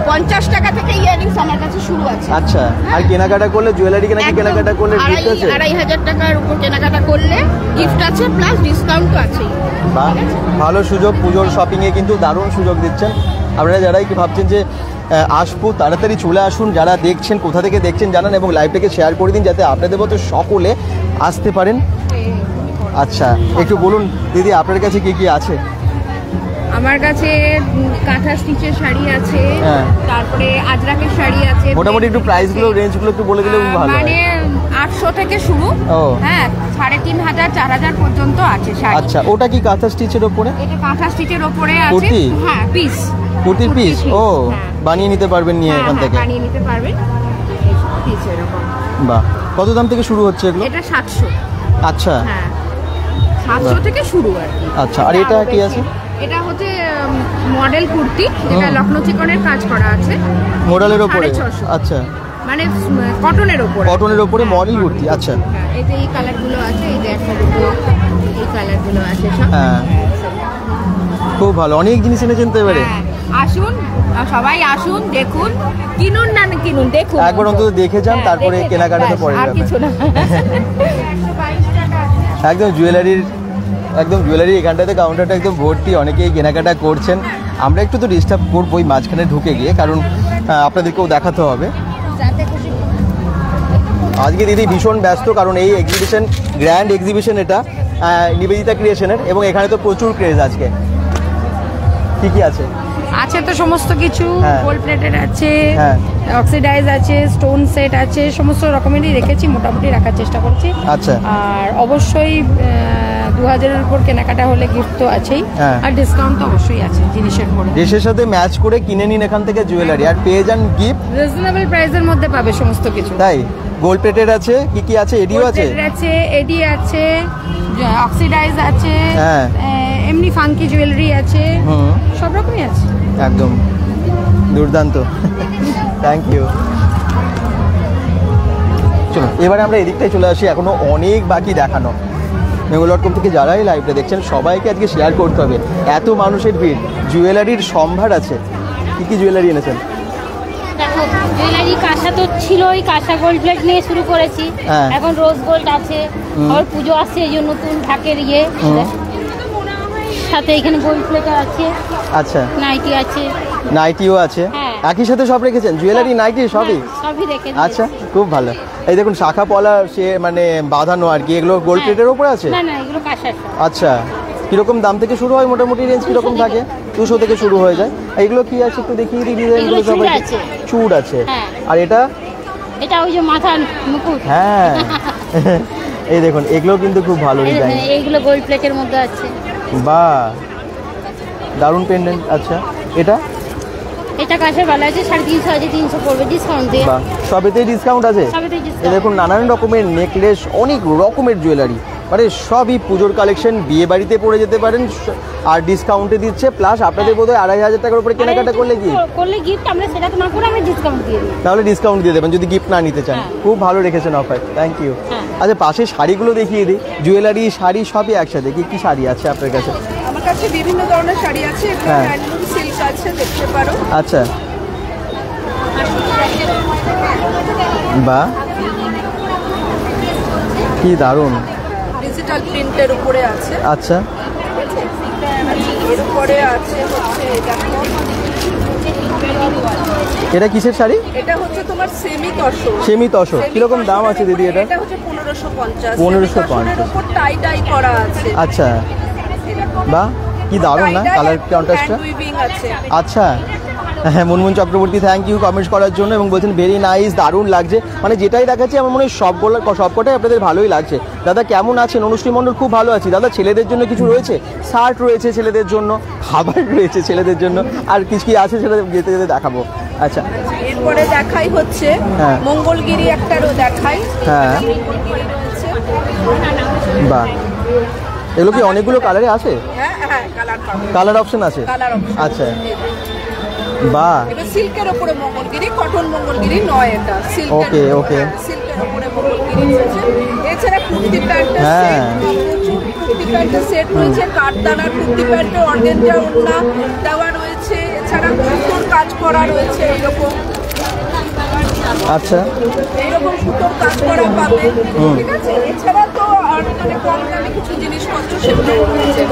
50 টাকা থেকে ইয়াররিংস আমার কাছে শুরু আছে। আচ্ছা, আর কেনাকাটা করলে জুয়েলারি কেনাকাটা করলে গিফট আছে? 2500 টাকার উপর কেনাকাটা করলে গিফট আছে, প্লাস ডিসকাউন্ট তো আছেই। ভালো সুযোগ, পুজোর শপিং এ কিন্তু দারুণ সুযোগ দিচ্ছেন। আপনারা যারাই কি ভাবছেন যে আসবো, তাড়াতাড়ি চলে আসুন। যারা দেখছেন, কোথা থেকে দেখছেন জানান, এবং লাইভটাকে শেয়ার করে দিন যাতে আপনাদের মতো সকলে আসতে পারেন। আচ্ছা, একটু বলুন দিদি আপনার কাছে কি কি আছে? আমার কাছে কাঁথা স্টিচের শাড়ি আছে, তারপরে আজরাকের শাড়ি আছে। মোটামুটি একটু প্রাইসগুলো, রেঞ্জগুলো একটু বলে দিলে ভালো হয়। মানে 800 থেকে শুরু, হ্যাঁ, 3500 4000 পর্যন্ত আছে শাড়ি। আচ্ছা, ওটা কি কাঁথা স্টিচের উপরে? এটা কাঁথা স্টিচের উপরে আছে, হ্যাঁ, পিস, কুর্তির পিস। ও, বানিয়ে নিতে পারবেন নিয়ে এখান থেকে? বানিয়ে নিতে পারবেন, পিস এরকম। বাহ, কত দাম থেকে শুরু হচ্ছে এগুলো? এটা 700। আচ্ছা, হ্যাঁ, 700 থেকে শুরু আর কি। আচ্ছা, আর এটা কি আছে? এটা হচ্ছে মডেল কুর্তি, যেটা লখনৌ চিকনের কাজ করা আছে, মডেলের উপরে। আচ্ছা, মানে কটনের উপরে, কটনের উপরে মডেল কুর্তি। আচ্ছা, এই যে এই কালারগুলো আছে, এই যে একটা দুটো এই কালারগুলো আছে সব। হ্যাঁ, খুব ভালো, অনেক জিনিস এনেছেন তো এবারে। আসুন, সবাই আসুন, দেখুন, কিনুন না কিনুন, দেখুন, একবার অন্তত দেখে যান, তারপরে কেনাকাটাতে পরে আর কিছু না। একদম জুয়েলারি এখানটাতে কাউন্টারটা একদম ভর্তি, অনেকেই কেনাকাটা করছেন। আমরা একটু তো ডিস্টার্ব করবোই মাঝখানে ঢুকে গিয়ে, কারণ আপনাদেরকেও দেখাতে হবে। আজকে দিদি ভীষণ ব্যস্ত, কারণ এই এক্সিবিশন, গ্র্যান্ড এক্সিবিশন এটা নিবেদিতা ক্রিয়েশনের, এবং এখানে তো প্রচুর ক্রেজ। আজকে কি কি আছে? আছে তো সমস্ত কিছু, গোল্ড প্লেটেড আছে, অক্সিডাইজ আছে, স্টোন সেট আছে, সমস্ত রকমেরই রেখেছি, মোটামুটি রাখার চেষ্টা করছি। আচ্ছা, আর অবশ্যই 2000-এর উপর কেনাকাটা হলে গিফট তো আছেই, আর ডিসকাউন্ট তো অবশ্যই আছে জিনিসের উপর। ড্রেসের সাথে ম্যাচ করে কিনে নিন এখান থেকে জুয়েলারি, আর পেয়ে যান গিফট রিজনেবল প্রাইসের মধ্যে পাবে সমস্ত কিছু। তাই গোল্ড প্লেটেড আছে, কি কি আছে? এডিও আছে, এডি আছে, অক্সিডাইজ আছে, এমনি ফাঙ্কি জুয়েলারি আছে, সব রকমই আছে। একদম দুর্দান্ত, থ্যাংক ইউ। চলো এবারে আমরা এদিকটাই চলে আসি, এখনো অনেক বাকি দেখানো। বেঙ্গল.com থেকে যারাই লাইভটা দেখছেন সবাইকে আজকে শেয়ার করতে হবে, এত মানুষের ভিড়, জুয়েলারির সম্ভার আছে। কি কি জুয়েলারি এনেছেন? দেখো জুয়েলারি কাঁসা তো ছিলই, কাঁসা গোল্ড প্লেট নিয়ে শুরু করেছি। এখন রোজ গোল্ড আছে, আর পুজো আসছে এই জন্য নতুন ঢাকের ইয়ে, সাথে এখানে গোল্ড প্লেট আছে। আচ্ছা, নাইটি আছে, নাইটিও আছে, একই সাথে সব রেখেছেন, জুয়েলারি নাইটি সবই? সবই রেখেছি। আচ্ছা, খুব ভালো। এই দেখুন শাখা পলা সে মানে বাঁধানো আর কি, এগুলো গোল্ড প্লেটের উপরে আছে? না না, এগুলো কাঁসা। আচ্ছা, কিরকম দাম থেকে শুরু হয় মোটামুটি, রেঞ্জ কিরকম থাকে? 200 থেকে শুরু হয়ে যায়। এগুলো কি আছে একটু দেখিয়ে দিই, ডিজাইনগুলো সব আছে। চূড় আছে। আর এটা এটা ওই যে মাথার মুকুট। হ্যাঁ এই দেখুন, এগুলো কিন্তু খুব ভালো ডিজাইন। এইগুলো গোল্ড প্লেটের মধ্যে আছে। বাহ, দারুণ পেন্ডেন্ট। আচ্ছা, এটা এটা কাছে ভালো আছে, 350 আছে, 300 পড়বে ডিসকাউন্ট দিয়ে। বাহ, সবেতেই ডিসকাউন্ট আছে। এই দেখুন নানান রকমের নেকলেস, অনেক রকমের জুয়েলারি, মানে সবই পুজোর কালেকশন, বিয়ে বাড়িতে পরে যেতে পারেন আর ডিসকাউন্টে দিচ্ছে। প্লাস আপনাদের বোধহয় 2500 টাকার উপরে কেনাকাটা করলে গিফট আমরা সেটা তো না করে আমরা ডিসকাউন্ট দিয়ে দিই। তাহলে ডিসকাউন্ট দিয়ে দেবেন যদি গিফট না নিতে চান। খুব ভালো রেখেছেন অফার, থ্যাংক ইউ। আচ্ছা, পাশে শাড়িগুলো দেখিয়ে দিই, জুয়েলারি শাড়ি সবই একসাথে। কি কি শাড়ি আছে আপনার কাছে? আমার কাছে বিভিন্ন ধরনের শাড়ি আছে, হ্যান্ডলুম সিল্ক আছে, দেখতে পারো। আচ্ছা, বাহ, কি দারুণ, ডিজিটাল প্রিন্টের উপরে আছে। আচ্ছা, এর উপরে আছে হচ্ছে এটা কিসের শাড়ি? এটা হচ্ছে তোমার সেমি তসর। সেমি তসর কিরকম দাম আছে দিদি? এটা এটা হচ্ছে 1550। 1550 এর উপর টাই ডাই করা আছে। আচ্ছা, বাহ, কি দারুণ না কালার কন্ট্রাস্টটা। আচ্ছা, হ্যাঁ, Munmun Chakraborty thank you comments করার জন্য, এবং বলছেন ভেরি নাইস, দারুণ লাগছে। মানে যেটাই দেখাচ্ছি আমার মনে হয় সবকটাই আপনাদের ভালোই লাগছে। দাদা কেমন আছেন? অনুশ্রী মণ্ডল খুব ভালো আছি। দাদা ছেলেদের জন্য কিছু রয়েছে? শার্ট রয়েছে ছেলেদের জন্য, খাবার রয়েছে ছেলেদের জন্য, আর কিছু কি আছে সেটা যেতে যেতে দেখাবো। আচ্ছা, এরপরে দেখাই হচ্ছে মঙ্গলগিরি একটারও দেখাই। হ্যাঁ, বাহ, এগুলো কি অনেকগুলো কালারে আছে? হ্যাঁ, কালার অপশন আছে। আচ্ছা, বাহ, এটা সিল্কের উপরে মঙ্গলগিরি, কটন মঙ্গলগিরি নয়, এটা সিল্ক। ওকে ওকে, সিল্কের উপরে মঙ্গলগিরি আছে। এছাড়া কুর্তি প্যান্টের সেট, কুর্তি প্যান্টের সেট রয়েছে, কাঠদানার কুর্তি প্যান্টের অর্গানজা ওড়না দেওয়া রয়েছে। এছাড়া সুতোর কাজ করা রয়েছে এইরকম। আচ্ছা, এইরকম সুতোর কাজ করা পাবে, ঠিক আছে। এছাড়া তো আর মানে কম দামে কিছু জিনিসপত্র সেগুলো রয়েছে,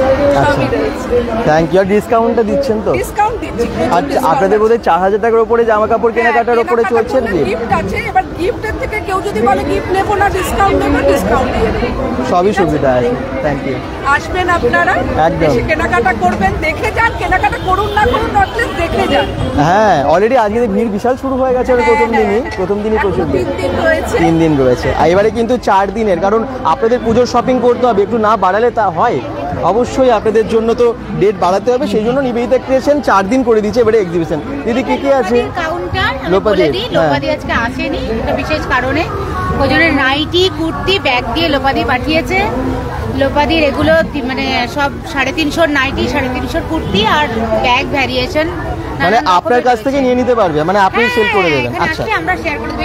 সবই রয়েছে। Thank you. আর ডিসকাউন্টটা দিচ্ছেন তো? ডিসকাউন্ট দিচ্ছি। আচ্ছা, আপনাদের বোধহয় 4000 টাকার উপরে জামা কাপড় কেনাকাটার উপরে চলছে কি? গিফট আছে, এবার গিফটের থেকে কেউ যদি বলে গিফট নেবো না, ডিসকাউন্ট দেবো, ডিসকাউন্ট দিয়ে দেবো, সবই সুবিধা আছে। Thank you. আসবেন আপনারা, একদম কেনাকাটা করবেন, দেখে যান, কেনাকাটা করুন না করুন, অ্যাটলিস্ট দেখে যান। হ্যাঁ, অলরেডি আজকে ভিড় বিশাল শুরু হয়ে গেছে। প্রথম দিনই প্রচুর ভিড়, 3 দিন রয়েছে। এবারে কিন্তু 4 দিনের, কারণ আপনাদের পুজোর শপিং করতে হবে, একটু না বাড়ালে তা হয়। অবশ্যই আপনাদের জন্য তো ডেট বাড়াতে হবে, সেই জন্য নিবেদিতা ক্রিয়েশন 4 দিন করে দিচ্ছে এবারে এক্সিবিশন। দিদি কি কি আছে? লোপাদি আজকে আসেনি, এটা বিশেষ কারণে, ওই জন্য নাইটি কুর্তি ব্যাগ দিয়ে লোপাদি পাঠিয়েছে। লোপাদির এগুলো মানে সব 350 নাইটি, 350 কুর্তি আর ব্যাগ ভ্যারিয়েশন, মানে আপনার কাছ থেকে নিয়ে নিতে পারবে, মানে আপনি সেল করে দেবেন। আচ্ছা, আমরা শেয়ার করে দেব।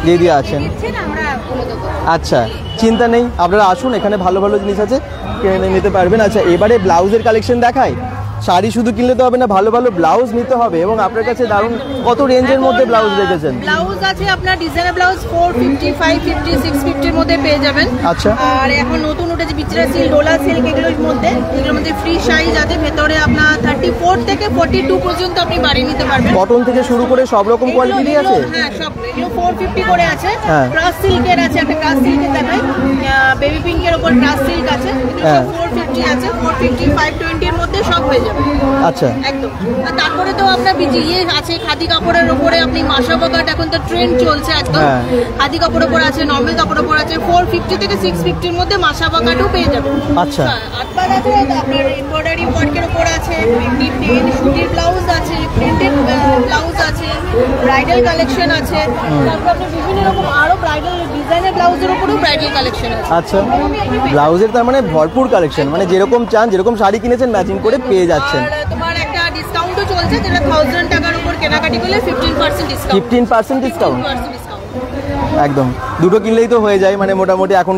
দিদি আছেন, আমরা বলে দেব। আচ্ছা, চিন্তা নেই, আপনারা আসুন, এখানে ভালো ভালো জিনিস আছে, কিনে নিতে পারবেন। আচ্ছা, এবারে ব্লাউজের কালেকশন দেখাই। শাড়ি শুধু কিনলে তো হবে না, ভালো ভালো ব্লাউজ নিতে হবে, এবং আপনার কাছে দারুণ কত রেঞ্জের মধ্যে ব্লাউজ রেখেছেন? ব্লাউজ আছে আপনার ডিজাইনার ব্লাউজ 450, 550, 650 এর মধ্যে পেয়ে যাবেন। আচ্ছা, আর এখন নতুন উঠেছে বিচরা সিল্ক, ডোলা সিল্ক, এগুলোর মধ্যে ফ্রি সাইজ আছে, ভেতরে আপনার 34 থেকে 42 পর্যন্ত আপনি বাড়িয়ে নিতে পারবেন। কটন থেকে শুরু করে সব রকম কোয়ালিটি আছে। হ্যাঁ, সব এগুলো 450 করে আছে। হ্যাঁ, ক্রাস সিল্কের আছে, একটা ক্রাস সিল্কের দেখাই, বেবি পিঙ্কের উপর ক্রাস সিল্ক আছে, 450 আছে, 450, 520 এর মধ্যে সব হয়ে যাবে। আচ্ছা, একদম। আর তারপরে তো আপনার ইয়ে আছে খাদি কাপড়ের উপরে, আপনি মাসাবা কাট, এখন তো ট্রেন্ড চলছে একদম। খাদি কাপড়ের উপর আছে, নরমাল কাপড়ের উপর আছে, 450 থেকে 650 এর মধ্যে মাসাবা কাটও পেয়ে যাবেন। আচ্ছা, আপনার আছে আপনার এমব্রয়ডারি ওয়ার্কের উপর আছে, প্রিন্টেড সুতির ব্লাউজ আছে, প্রিন্টেড ব্লাউজ আছে, ব্রাইডাল কালেকশন আছে, তারপর আপনার বিভিন্ন রকম আরো ব্রাইডাল ডিজাইনের ব্লাউজের উপরেও ব্রাইডাল কালেকশন আছে। আচ্ছা, ব্লাউজের তার মানে ভরপুর কালেকশন, মানে যেরকম চান, যেরকম শাড়ি কিনেছেন ম্যাচিং করে পেয়ে যাচ্ছেন। তোমার একটা ডিসকাউন্টও চলছে, যেটা 1000 টাকার উপর কেনাকাটি করলে 15% ডিসকাউন্ট। 15% ডিসকাউন্ট একদম, দুটো কিনলেই তো হয়ে যায়, মানে মোটামুটি এখন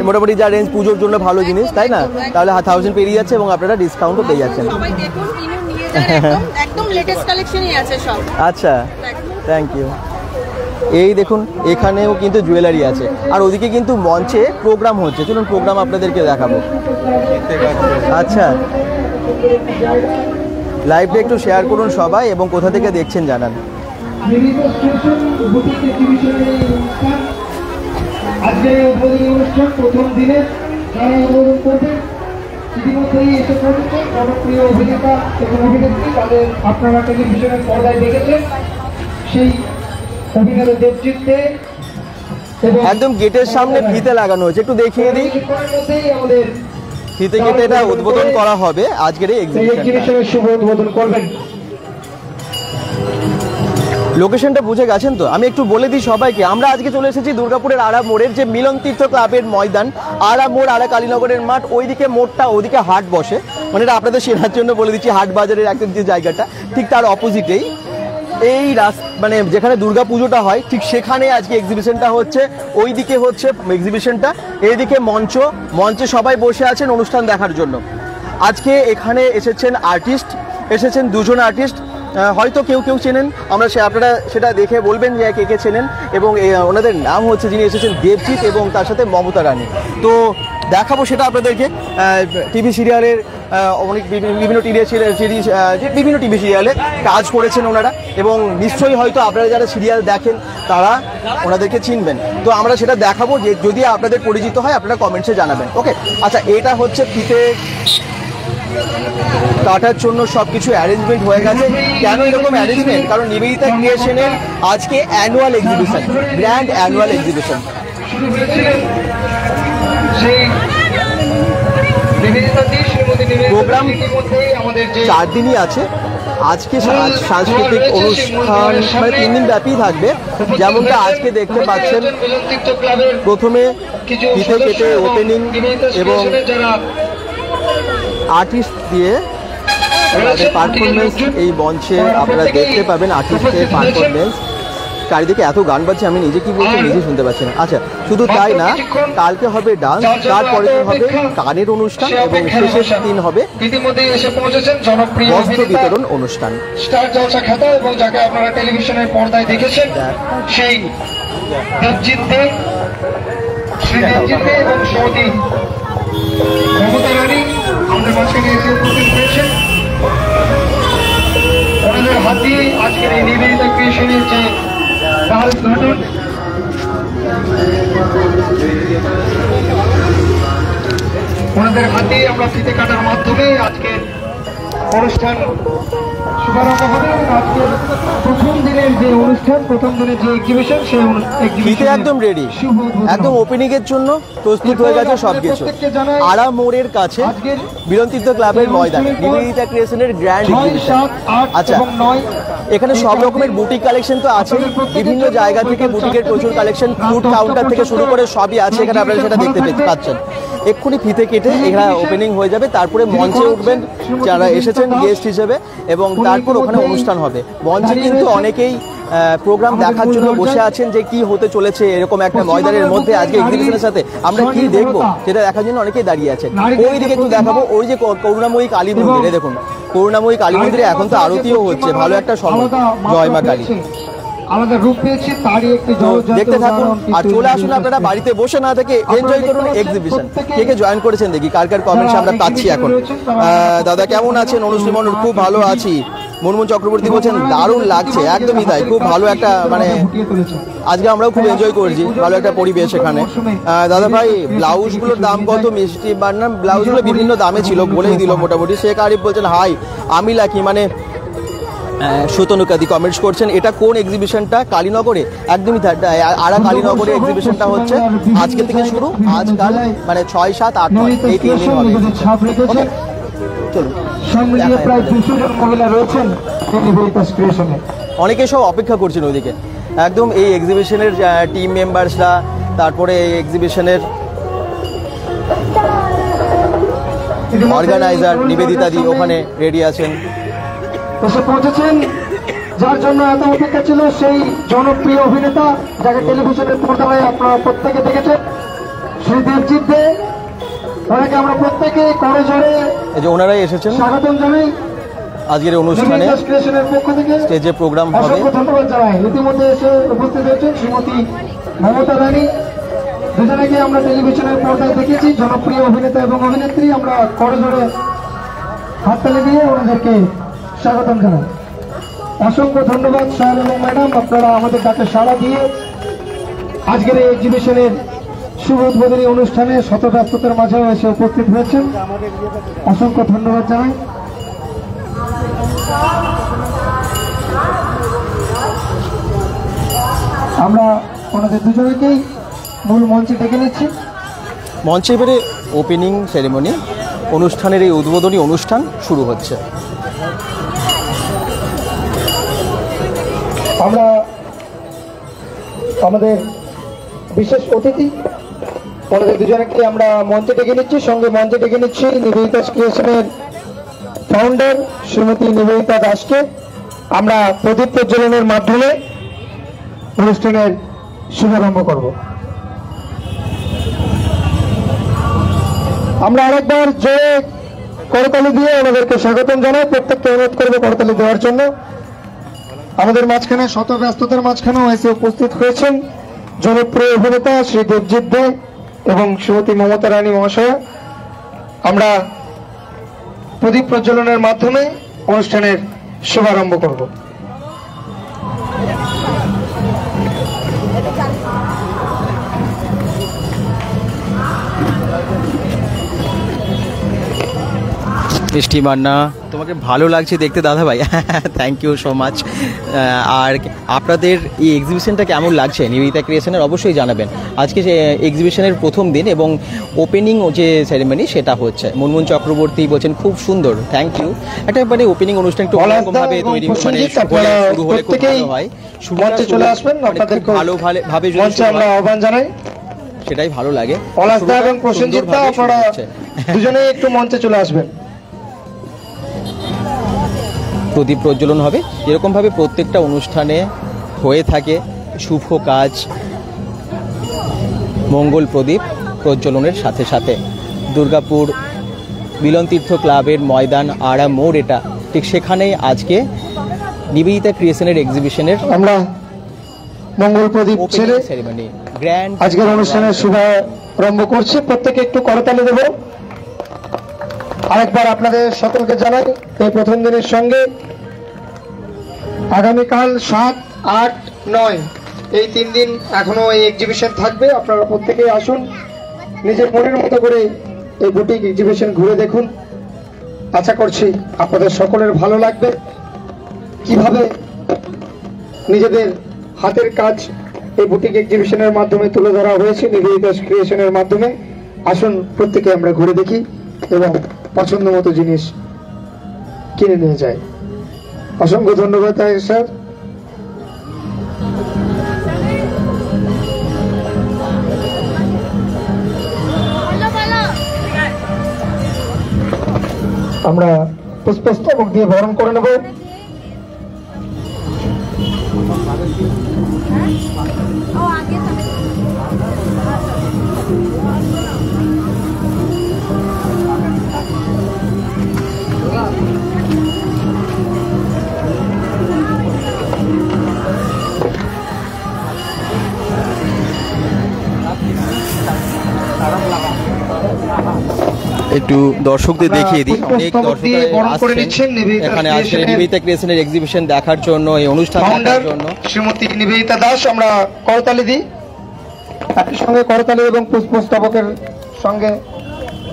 মোটামুটি যা রেঞ্জ পুজোর জন্য ভালো জিনিস, তাই না? তাহলে 1000 পেরিয়ে যাচ্ছে এবং আপনারা ডিসকাউন্টও পেয়ে যাচ্ছেন। সবাই দেখুন, কিনুন, নিয়ে যান, একদম লেটেস্ট কালেকশনই আছে সব। আচ্ছা, থ্যাংক ইউ। এই দেখুন এখানেও কিন্তু জুয়েলারি আছে, আর ওদিকে কিন্তু মঞ্চে প্রোগ্রাম হচ্ছে। চলুন প্রোগ্রাম আপনাদেরকে দেখাবো। আচ্ছা, লাইভটা একটু শেয়ার করুন সবাই এবং কোথা থেকে দেখছেন জানান। আজকের এই উদ্বোধনী অনুষ্ঠান প্রথম দিনে যারা উদ্বোধন করবেন ইতিমধ্যেই এসে পড়েছে জনপ্রিয় অভিনেতা এবং অভিনেত্রী, তাদের আপনারা টেলিভিশনের পর্দায় দেখেছেন। সেই অভিনেতা দেবজিৎ দে একদম গেটের সামনে ফিতে লাগানো হয়েছে, একটু দেখিয়ে দিই। আমাদের ফিতে কেটে এটা উদ্বোধন করা হবে আজকের এই এক্সিবিশনের শুভ উদ্বোধন করবেন। লোকেশনটা বুঝে গেছেন তো? আমি একটু বলে দিই সবাইকে, আমরা আজকে চলে এসেছি দুর্গাপুরের আড়া মোড়ের যে মিলন তীর্থ ক্লাবের ময়দান, আড়া মোড়, আড়া কালীনগরের মাঠ, ওইদিকে মোড়টা, ওইদিকে হাট বসে, মানে এটা আপনাদের চেনার জন্য বলে দিচ্ছি, হাট বাজারের একদম যে জায়গাটা ঠিক তার অপোজিটেই এই মানে যেখানে দুর্গা পুজোটা হয় ঠিক সেখানে আজকে এক্সিবিশনটা হচ্ছে। ওইদিকে হচ্ছে এক্সিবিশনটা, এইদিকে মঞ্চে সবাই বসে আছেন অনুষ্ঠান দেখার জন্য। আজকে এখানে এসেছেন আর্টিস্ট, এসেছেন দুজন আর্টিস্ট, হয়তো কেউ চেনেন, আপনারা সেটা দেখে বলবেন যে কে কে চেনেন। এবং ওনাদের নাম হচ্ছে, যিনি এসেছেন দেবজিৎ এবং তার সাথে মমতা রানী। তো দেখাবো সেটা আপনাদেরকে। টিভি সিরিয়ালের অনেক বিভিন্ন বিভিন্ন টিভি সিরিয়ালে কাজ করেছেন ওনারা, এবং নিশ্চয়ই হয়তো আপনারা যারা সিরিয়াল দেখেন তারা ওনাদেরকে চিনবেন। তো আমরা সেটা দেখাবো, যে যদি আপনাদের পরিচিত হয় আপনারা কমেন্টসে জানাবেন। ওকে, আচ্ছা, এটা হচ্ছে ফিতে কাটার জন্য সবকিছু অ্যারেঞ্জমেন্ট হয়ে গেছে। কেন এরকম অ্যারেঞ্জমেন্ট? কারণ নিবেদিতা ক্রিয়েশনের আজকে annual exhibition, grand annual exhibition. Program 4 দিনই আছে। আজকে সাংস্কৃতিক অনুষ্ঠান মানে 3 দিন ব্যাপী থাকবে। যেমনটা আজকে দেখতে পাচ্ছেন, প্রথমে ফিতে কেটে ওপেনিং এবং আর্টিস্ট দিয়ে তাদের পারফরমেন্স এই মঞ্চে আপনারা দেখতে পাবেন। আর্টিস্টের পারফরমেন্স, চারিদিকে এত গান বাজছে, আমি নিজে কি বলছি নিজে শুনতে পাচ্ছি না। আচ্ছা, শুধু তাই না, কালকে হবে ডান্স, তারপরে হবে গানের অনুষ্ঠান এবং শেষের দিন হবে বস্ত্র বিতরণ অনুষ্ঠান। স্টার জলসা খ্যাত এবং যাকে আপনারা টেলিভিশনের পর্দায় দেখেছেন, সেই দেবজিৎ দে, শ্রী দেবজিৎ দে এবং সৌদি মমতা রানী আমাদের মাঝখানে এসে উপস্থিত হয়েছেন। ওনাদের হাত দিয়ে আজকের এই নিবেদিতা ক্রিয়েশনের যে তার উদ্ঘাটন, ওনাদের হাত দিয়ে আমরা ফিতে কাটার মাধ্যমে আজকের অনুষ্ঠান শুভারম্ভ হবে। আজকের প্রথম দিনের যে অনুষ্ঠান, প্রথম দিনের যে এক্সিবিশন, সেই ফিতে একদম রেডি, একদম ওপেনিং এর জন্য প্রস্তুত হয়ে গেছে সবকিছু। আড়া মোড়ের কাছে মিলন তীর্থ ক্লাবের ময়দান, নিবেদিতা ক্রিয়েশনের গ্র্যান্ড এক্সিবিশন। আচ্ছা, এখানে সব রকমের বুটিক কালেকশন তো আছে, বিভিন্ন জায়গা থেকে বুটিকের প্রচুর কালেকশন, ফুড কাউন্টার থেকে শুরু করে সবই আছে এখানে, আপনারা সেটা দেখতে পাচ্ছেন। এক্ষুনি ফিতে কেটে এখানে ওপেনিং হয়ে যাবে, তারপরে মঞ্চে উঠবেন যারা এসেছেন গেস্ট হিসেবে, এবং তারপর ওখানে অনুষ্ঠান হবে। মঞ্চে কিন্তু অনেকেই প্রোগ্রাম দেখার জন্য বসে আছেন যে কি হতে চলেছে এরকম একটা ময়দানের মধ্যে আজকে এক্সিবিশনের সাথে আমরা কি দেখবো সেটা দেখার জন্য অনেকেই দাঁড়িয়ে আছেন। ওই দিকে একটু দেখাবো, ওই যে করুণাময়ী কালী মন্দিরে দেখুন, করুণাময়ী কালী মন্দিরে এখন তো আরতিও হচ্ছে, ভালো একটা সময়, জয় মা কালী। আমাদের রূপ পেয়েছে তারই একটি দেখতে থাকুন আর চলে আসুন আপনারা, বাড়িতে বসে না থেকে এনজয় করুন এক্সিবিশন। কে কে জয়েন করেছেন দেখি, কার কমেন্টস আমরা পাচ্ছি এখন। দাদা কেমন আছেন? অনুশ্রী মন্ডল, খুব ভালো আছি। মুনমুন চক্রবর্তী বলছেন দারুণ লাগছে, একদমই তাই, খুব ভালো একটা মানে আজকে আমরাও খুব এনজয় করছি, ভালো একটা পরিবেশ এখানে। দাদা ভাই ব্লাউজগুলোর দাম কত? মিষ্টি বান্নাম ব্লাউজগুলো বিভিন্ন দামে ছিল, বলেই দিল মোটামুটি। শেখ আরিফ বলছেন হাই, আমি লাকি মানে সুতনুকাদি কমেন্টস করছেন। এটা কোন এক্সিবিশনটা? কালীনগরে, একদমই আড়া কালীনগরে এক্সিবিশনটা হচ্ছে আজকে থেকে শুরু, আজকাল মানে 6, 7, 8, 9 এই 3 দিন হবে। চলুন, অনেকে সব অপেক্ষা করছেন ওইদিকে, একদম এই এক্সিবিশনের টিম মেম্বার্সরা, তারপরে এই এক্সিবিশনের অর্গানাইজার নিবেদিতা দি ওখানে রেডি আছেন, এসে পৌঁছেছেন। যার জন্য এত অপেক্ষা ছিল, সেই জনপ্রিয় অভিনেতা যাকে টেলিভিশনের পর্দায় আপনারা প্রত্যেকে দেখেছেন, শ্রী দেবজিৎ দে, ওনাকে আমরা প্রত্যেকে করে জোরে এই যে ওনারাই এসেছেন, স্বাগতম জানাই। আজকের অনুষ্ঠানে স্টেজে প্রোগ্রাম হবে। অসংখ্য ধন্যবাদ জানাই। ইতিমধ্যে এসে উপস্থিত হয়েছেন শ্রীমতী মমতা রানী, দুজনেকে আমরা টেলিভিশনের পর্দায় দেখেছি, জনপ্রিয় অভিনেতা এবং অভিনেত্রী। আমরা করজোড়ে হাততালি দিয়ে ওনাদেরকে স্বাগতম জানাই। অসংখ্য ধন্যবাদ স্যার এবং ম্যাডাম, আপনারা আমাদের ডাকে সাড়া দিয়ে আজকের এই এক্সিবিশনের শুভ উদ্বোধনী অনুষ্ঠানে শত ব্যস্ততার মাঝেও এসে উপস্থিত হয়েছেন। অসংখ্য ধন্যবাদ জানাই। আমরা ওনাদের দুজনকেই মূল মঞ্চে ডেকে নিচ্ছি। মঞ্চে এবারে ওপেনিং সেরেমনি, অনুষ্ঠানের এই উদ্বোধনী অনুষ্ঠান শুরু হচ্ছে। আমরা আমাদের বিশেষ অতিথি ওনাদের দুজনকে আমরা মঞ্চে ডেকে নিচ্ছি। সঙ্গে মঞ্চে ডেকে নিচ্ছি নিবেদিতা ক্রিয়েশনের ফাউন্ডার শ্রীমতী নিবেদিতা দাসকে। আমরা প্রদীপ প্রজ্বলনের মাধ্যমে অনুষ্ঠানের শুভারম্ভ করব। আমরা আরেকবার জোরে করতালি দিয়ে ওনাদেরকে স্বাগতম জানাই। প্রত্যেককে অনুরোধ করবো করতালি দেওয়ার জন্য। আমাদের মাঝখানে শত ব্যস্ততার মাঝখানেও এসে উপস্থিত হয়েছেন জনপ্রিয় অভিনেতা শ্রী দেবজিৎ দে এবং শ্রীমতী মমতা রানী মহাশয়া। আমরা প্রদীপ প্রজ্বলনের মাধ্যমে অনুষ্ঠানের শুভারম্ভ করব। মিষ্টি মান্না, তোমাকে ভালো লাগছে দেখতে দাদা ভাই, থ্যাংক ইউ সো মাচ। আর আপনাদের এই এক্সিবিশনটা কেমন লাগছে নিবেদিতা ক্রিয়েশনের অবশ্যই জানাবেন। আজকে যে এক্সিবিশনের প্রথম দিন এবং ওপেনিং যে সেরেমনি সেটা হচ্ছে। মুনমুন চক্রবর্তী বলছেন খুব সুন্দর, থ্যাংক ইউ। একটা মানে ওপেনিং অনুষ্ঠান একটু অন্যরকমভাবে তৈরি মানে শুরু হলে খুব ভালো হয়। মঞ্চে চলে আসবেন, আপনাদের ভালোভাবে আমরা আহ্বান জানাই, সেটাই ভালো লাগে। পলাশদা এবং প্রসেনজিৎ দা, আপনারা দুজনেই একটু মঞ্চে চলে আসবেন। প্রদীপ প্রজ্বলন হবে যেরকমভাবে প্রত্যেকটা অনুষ্ঠানে হয়ে থাকে। শুভ কাজ, মঙ্গল প্রদীপ প্রজ্বলনের সাথে সাথে দুর্গাপুর মিলন তীর্থ ক্লাবের ময়দান আড়া মোড়, এটা ঠিক সেখানেই আজকে নিবেদিতা ক্রিয়েশনের এক্সিবিশনের আমরা মঙ্গল প্রদীপ ছেড়ে সেরেমনি গ্র্যান্ড আজকের অনুষ্ঠানের শুভারম্ভ করছি। প্রত্যেকে একটু করতালি দেব। আরেকবার আপনাদের সকলকে জানাই এই প্রথম দিনের সঙ্গে আগামীকাল 7, 8, 9 এই 3 দিন এখনো এই এক্সিবিশন থাকবে। আপনারা প্রত্যেকেই আসুন, নিজের মনের মতো করে এই বুটিক এক্সিবিশন ঘুরে দেখুন। আশা করছি আপনাদের সকলের ভালো লাগবে। কিভাবে নিজেদের হাতের কাজ এই বুটিক এক্সিবিশনের মাধ্যমে তুলে ধরা হয়েছে নিবেদিতা ক্রিয়েশনের মাধ্যমে। আসুন প্রত্যেকে আমরা ঘুরে দেখি এবং পছন্দ মতো জিনিস কিনে নিয়ে যায়। অসংখ্য ধন্যবাদ স্যার। আমরা পুষ্পস্তবক দিয়ে বরণ করে নেব। একটু দর্শকদের দেখিয়ে দিই, অনেক দর্শক এখানে আজকে নিবেদিতা ক্রিয়েশনের এক্সিবিশন দেখার জন্য, এই অনুষ্ঠান দেখার জন্য। শ্রীমতী নিবেদিতা দাস, আমরা করতালি দিই। একই সঙ্গে করতালি এবং পুষ্পস্তবকের সঙ্গে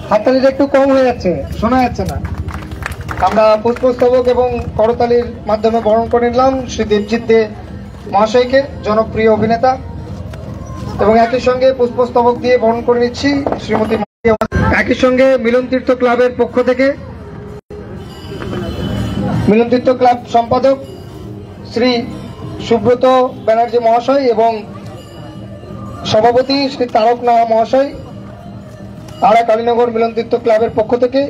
হাততালিটা একটু কম হয়ে যাচ্ছে, শোনা যাচ্ছে না। আমরা পুষ্পস্তবক এবং করতালির মাধ্যমে বরণ করে নিলাম শ্রী দেবজিৎ দে মহাশয়কে, জনপ্রিয় অভিনেতা, এবং একই সঙ্গে পুষ্পস্তবক দিয়ে বরণ করে নিচ্ছি শ্রীমতী। একই সঙ্গে মিলন তীর্থ ক্লাবের পক্ষ থেকে মিলন তীর্থ ক্লাব সম্পাদক শ্রী সুব্রত ব্যানার্জি মহাশয় এবং সভাপতি শ্রী তারক নাহা মহাশয় আড়া কালীনগর মিলন তীর্থ ক্লাবের পক্ষ থেকে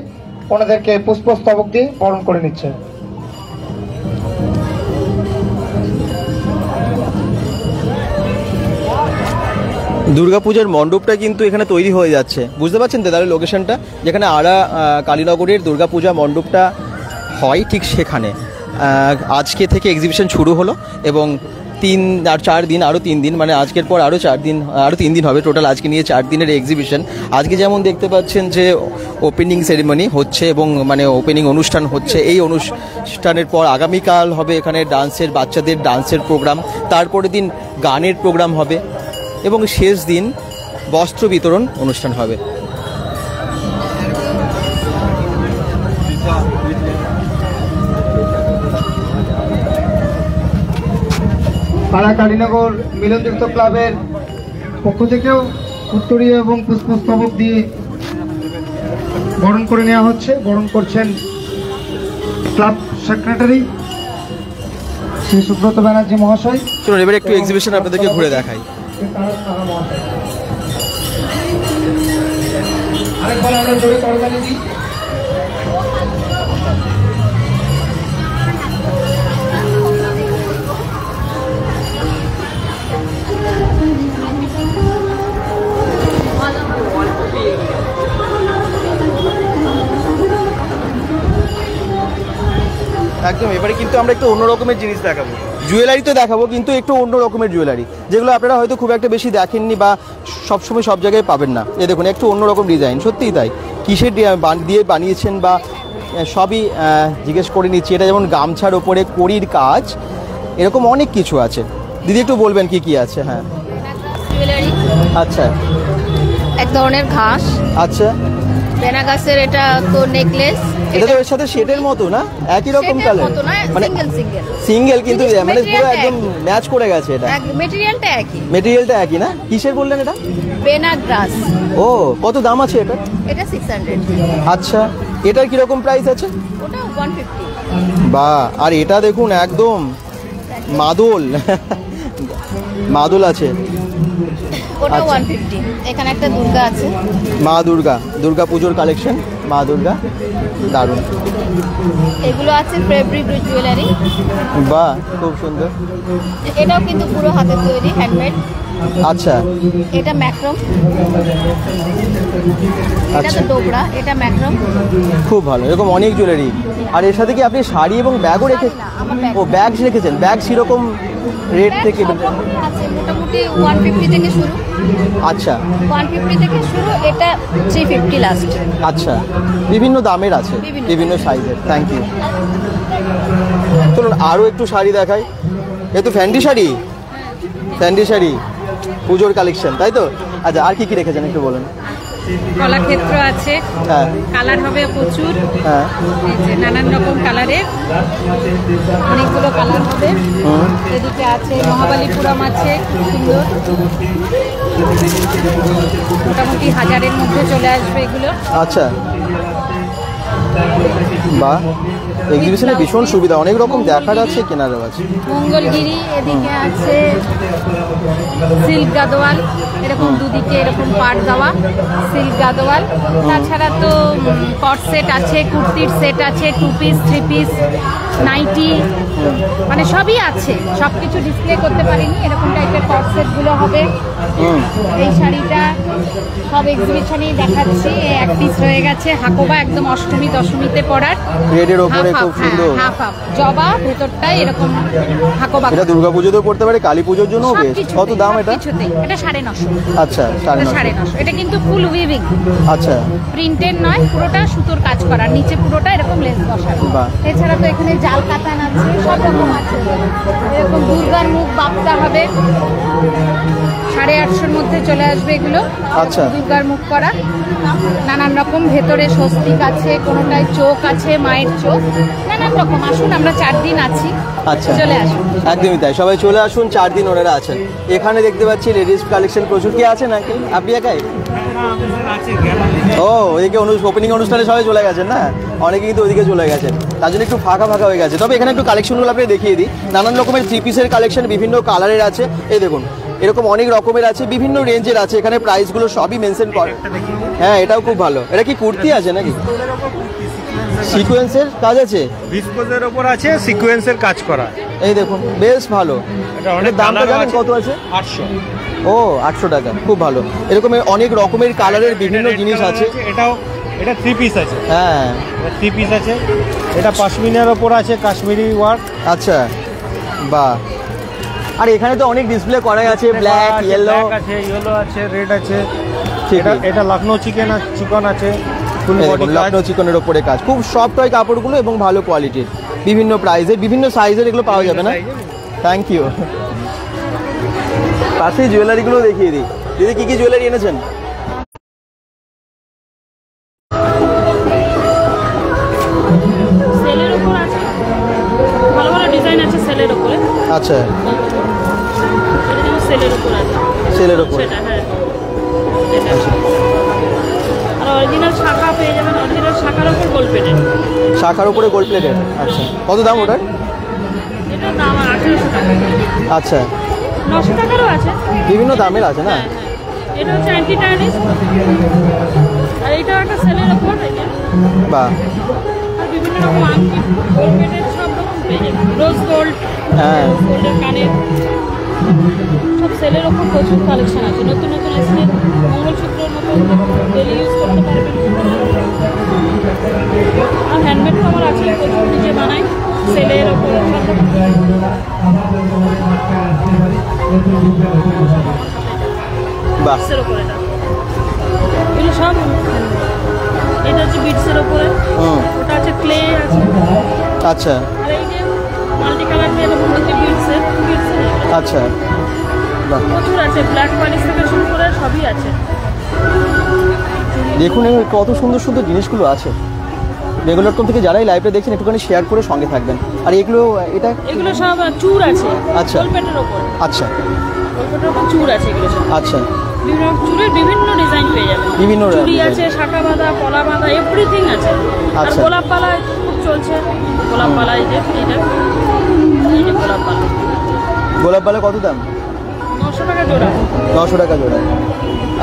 ওনাদেরকে পুষ্পস্তবক দিয়ে বরণ করে নিচ্ছে। দুর্গাপূজার মণ্ডপটা কিন্তু এখানে তৈরি হয়ে যাচ্ছে, বুঝতে পারছেন তো তাহলে লোকেশনটা, যেখানে আড়া কালীনগরের দুর্গাপূজা মণ্ডপটা হয় ঠিক সেখানে আজকে থেকে এক্সিবিশন শুরু হলো এবং 3 আর 4 দিন, আরও 3 দিন, মানে আজকের পর আরও 4 দিন, আরও 3 দিন হবে টোটাল। আজকে নিয়ে 4 দিনের এক্সিবিশন। আজকে যেমন দেখতে পাচ্ছেন যে ওপেনিং সেরিমনি হচ্ছে এবং মানে ওপেনিং অনুষ্ঠান হচ্ছে। এই অনুষ্ঠানের পর আগামীকাল হবে এখানে ডান্সের, বাচ্চাদের ডান্সের প্রোগ্রাম, তারপরের দিন গানের প্রোগ্রাম হবে এবং শেষ দিন বস্ত্র বিতরণ অনুষ্ঠান হবে। পাড়া কালীনগর মিলনযুক্ত ক্লাবের পক্ষ থেকেও উত্তরীয় এবং পুষ্পস্তবক দিয়ে বরণ করে নেওয়া হচ্ছে। বরণ করছেন ক্লাব সেক্রেটারি শ্রী সুব্রত ব্যানার্জি মহাশয়। চলুন এবার একটু এক্সিবিশন আপনাদেরকে ঘুরে দেখাই। আরেকবার আমরা জোরে করতালি দিই। একদম। এবারে কিন্তু আমরা একটু অন্য রকমের জিনিস দেখাবো, জুয়েলারি তো দেখাবো কিন্তু একটু অন্য রকমের জুয়েলারি, যেগুলো আপনারা হয়তো খুব একটা বেশি দেখেননি বা সবসময় সব জায়গায় পাবেন না। এ দেখুন একটু অন্যরকম ডিজাইন, সত্যিই তাই। কিসের দিয়ে বানিয়েছেন বা সবই জিজ্ঞেস করে নিচ্ছি। এটা যেমন গামছার ওপরে কড়ির কাজ, এরকম অনেক কিছু আছে। দিদি একটু বলবেন কি কি আছে? হ্যাঁ, জুয়েলারি, আচ্ছা, এক ধরনের ঘাস, আচ্ছা, বেনা গাছের এটা তো নেকলেস। এটা তো এর সাথে সেটের মতো না, একই রকম কালার, মানে সিঙ্গেল সিঙ্গেল কিন্তু মানে পুরো একদম ম্যাচ করে গেছে। এটা মেটেরিয়ালটা একই না? কিসের বললেন এটা? বেনা গ্রাস। ও, কত দাম আছে এটা? এটা 600। আচ্ছা, এটার কি রকম প্রাইস আছে? ওটা 150। বাহ, আর এটা দেখুন একদম মাদল মাদল আছে, ওটা 150। এখানে একটা দুর্গা আছে, মা দুর্গা পুজোর কালেকশন, মা দুর্গা, দারুণ। এগুলো আছে ফেব্রিক জুয়েলারি। বাহ, খুব সুন্দর। এটাও কিন্তু পুরো হাতে তৈরি, হ্যান্ডমেড। আচ্ছা, এটা ম্যাক্রম, এটা তো ডোবরা, এটা ম্যাক্রম। খুব ভালো, এরকম অনেক জুয়েলারি। আর এর সাথে কি আপনি শাড়ি এবং ব্যাগও রেখেছেন? ও, ব্যাগ রেখেছেন। ব্যাগ সেরকম রেট থেকে মোটামুটি 150 থেকে শুরু। আচ্ছা, 150 থেকে শুরু, এটা 350 লাস্ট। আচ্ছা, বিভিন্ন দামের আছে, বিভিন্ন সাইজের। Thank you. চলুন আরও একটু শাড়ি দেখাই। এ তো ফ্যান্ডি শাড়ি, ফ্যান্ডি শাড়ি পুজোর কালেকশন, তাই তো? আচ্ছা, আর কি কি রেখেছেন একটু বলুন। কলাক্ষেত্র আছে, হ্যাঁ, কালার হবে প্রচুর, হ্যাঁ, এই যে নানান রকম কালারের অনেকগুলো কালার হবে। এদিকে আছে মহাবালিপুরম আছে, খুব সুন্দর, মোটামুটি 1000-এর মধ্যে চলে আসবে এগুলো। আচ্ছা, বাহ, এক্সিবিশনে ভীষণ সুবিধা, অনেক রকম দেখার আছে, কেনারও আছে। মঙ্গলগিরি, এদিকে আছে সিল্ক গাদোয়াল, এরকম দুদিকে এরকম পাট দেওয়া সিল্ক গাদোয়াল। তাছাড়া তো কট সেট আছে, কুর্তির সেট আছে, 2 পিস 3 পিস, নাইটি, মানে সবই আছে। সব কিছু ডিসপ্লে করতে পারিনি, এরকম টাইপের কট সেটগুলো হবে। এই শাড়িটা সব এক্সিবিশনেই দেখাচ্ছি, এক পিস রয়ে গেছে, হাকোবা, একদম অষ্টমী দশমীতে পরার, রেডের উপরে খুব সুন্দর, হাফ হাফ জবা, ভেতরটাই এরকম হাকোবা। এটা দুর্গাপুজোতেও পড়তে পারে, কালী পুজোর জন্য বেশ। কত দাম এটা? এটা 950। আচ্ছা, 950। এটা কিন্তু ফুল উইভিং, আচ্ছা, প্রিন্টেড নয়, পুরোটা সুতোর কাজ করা, নিচে পুরোটা এরকম লেস বসানো। এছাড়া তো এখানে জাল কাতান আছে, সব রকম আছে। এরকম দুর্গার মুখ বাপ্তা হবে, 850-এর মধ্যে চলে আসবে এগুলো। আচ্ছা, দুর্গার মুখ করা, নানান রকম, ভেতরে স্বস্তিক আছে, কোনোটায় চোখ আছে, মায়ের চোখ, নানান রকম। আসুন, আমরা 4 দিন আছি। আচ্ছা, চলে আসুন। একদমই তাই, সবাই চলে আসুন, 4 দিন ওনারা আছেন। এখানে দেখতে পাচ্ছি লেডিস কালেকশন প্রচুর। কি আছে নাকি আপনি একাই? ও, ওইদিকে ওপেনিং অনুষ্ঠানে সবাই চলে গেছেন না, অনেকে কিন্তু ওইদিকে চলে গেছেন, তার জন্য একটু ফাঁকা ফাঁকা হয়ে গেছে। তবে এখানে একটু কালেকশনগুলো আপনি দেখিয়ে দিই। নানান রকমের 3 পিসের কালেকশন, বিভিন্ন কালারের আছে। এই দেখুন, এরকম অনেক রকমের আছে, বিভিন্ন রেঞ্জের আছে। এখানে প্রাইসগুলো সবই মেনশন করে। হ্যাঁ, এটাও খুব ভালো। এটা কি কুর্তি আছে নাকি? সিকোয়েন্সের কাজ আছে, ভিসকোজের উপর আছে, সিকোয়েন্সের কাজ করা। এই দেখুন, বেশ ভালো। এটা অনেক দামটা জানেন কত আছে? 800। ও, 800 টাকা, খুব ভালো। এরকম অনেক রকমের কালারের বিভিন্ন জিনিস আছে। এটা 3 পিস আছে। হ্যাঁ, 3 পিস আছে। এটা পশমিনার ওপর আছে, কাশ্মীরি ওয়ার্ক। আচ্ছা, বাহ। আর এখানে তো অনেক ডিসপ্লে করা আছে, ব্ল্যাক, ইয়েলো আছে, ইয়েলো আছে, রেড আছে। ঠিক আছে, এটা লখনৌ চিকন আছে, ফুল বডি লখনৌ চিকনের ওপরে কাজ, খুব সফট হয় কাপড়গুলো এবং ভালো কোয়ালিটির, বিভিন্ন প্রাইসের, বিভিন্ন সাইজের এগুলো পাওয়া যাবে না? Thank you. পাশে জুয়েলারিগুলো দেখিয়ে দিই। দিদি কি কি জুয়েলারি এনেছেন? সেলের উপর আছে, ভালো ভালো ডিজাইন আছে সেলের উপরে। আচ্ছা, এটা যেমন সেলের উপর আছে, সেলের উপর সেটা হ্যাঁ, এটা আর অরিজিনাল শাখা পেয়ে যাবেন, অরিজিনাল শাখার উপর গোল্ড প্লেটেড। শাখার উপরে গোল্ড প্লেটেড। আচ্ছা, কত দাম ওটার? এটার দাম 1800 টাকা। আচ্ছা, 900 টাকারও আছে, বিভিন্ন দামের আছে না? এটা হচ্ছে অ্যান্টি টার্নিশ, আর এটা একটা সেলের উপর। বাহ, আর বিভিন্ন রকম আংটি, গোল্ড প্লেটেড সব রকম পেয়ে যাবেন, রোজ গোল্ড, হ্যাঁ, গোল্ডের কানের সব সেলের ওপর প্রচুর কালেকশন আছে। নতুন নতুন এসে মঙ্গলসূত্রের মতো ডেলি ইউজ করতে পারবেন। আর হ্যান্ডমেড তো আমার আছে, প্রচুর নিজে বানাই সেলের ওপর। বিটসের ওপর এটা, এগুলো সব। এটা হচ্ছে বিটসের ওপরে, ওটা আছে ক্লে আছে। আচ্ছা, আর এই যে মাল্টি কালার দিয়ে এরকম হচ্ছে বিটসের। আচ্ছা, প্রচুর আছে, ব্ল্যাক পালিশ থেকে শুরু করে সবই আছে। দেখুন কত সুন্দর সুন্দর জিনিসগুলো আছে। বেঙ্গল.com থেকে যারাই লাইভটা দেখছেন একটুখানি শেয়ার করে সঙ্গে থাকবেন। আর এগুলো এগুলো সব চূড় আছে। আচ্ছা, গোল্ডপেটের উপর। আচ্ছা, গোল্ডপেটের উপর চূড় আছে এগুলো সব। আচ্ছা, বিভিন্ন চূড়ের বিভিন্ন ডিজাইন পেয়ে যাবেন, বিভিন্ন চুড়ি আছে, শাখা বাঁধা, পলা বাঁধা, এভরিথিং আছে। আর গোলাপ পালা খুব চলছে, গোলাপ পালা এই যে গোলাপ পালা। গোলাপ পালা কত দাম? 900 টাকা জোড়া। 900 টাকা জোড়া।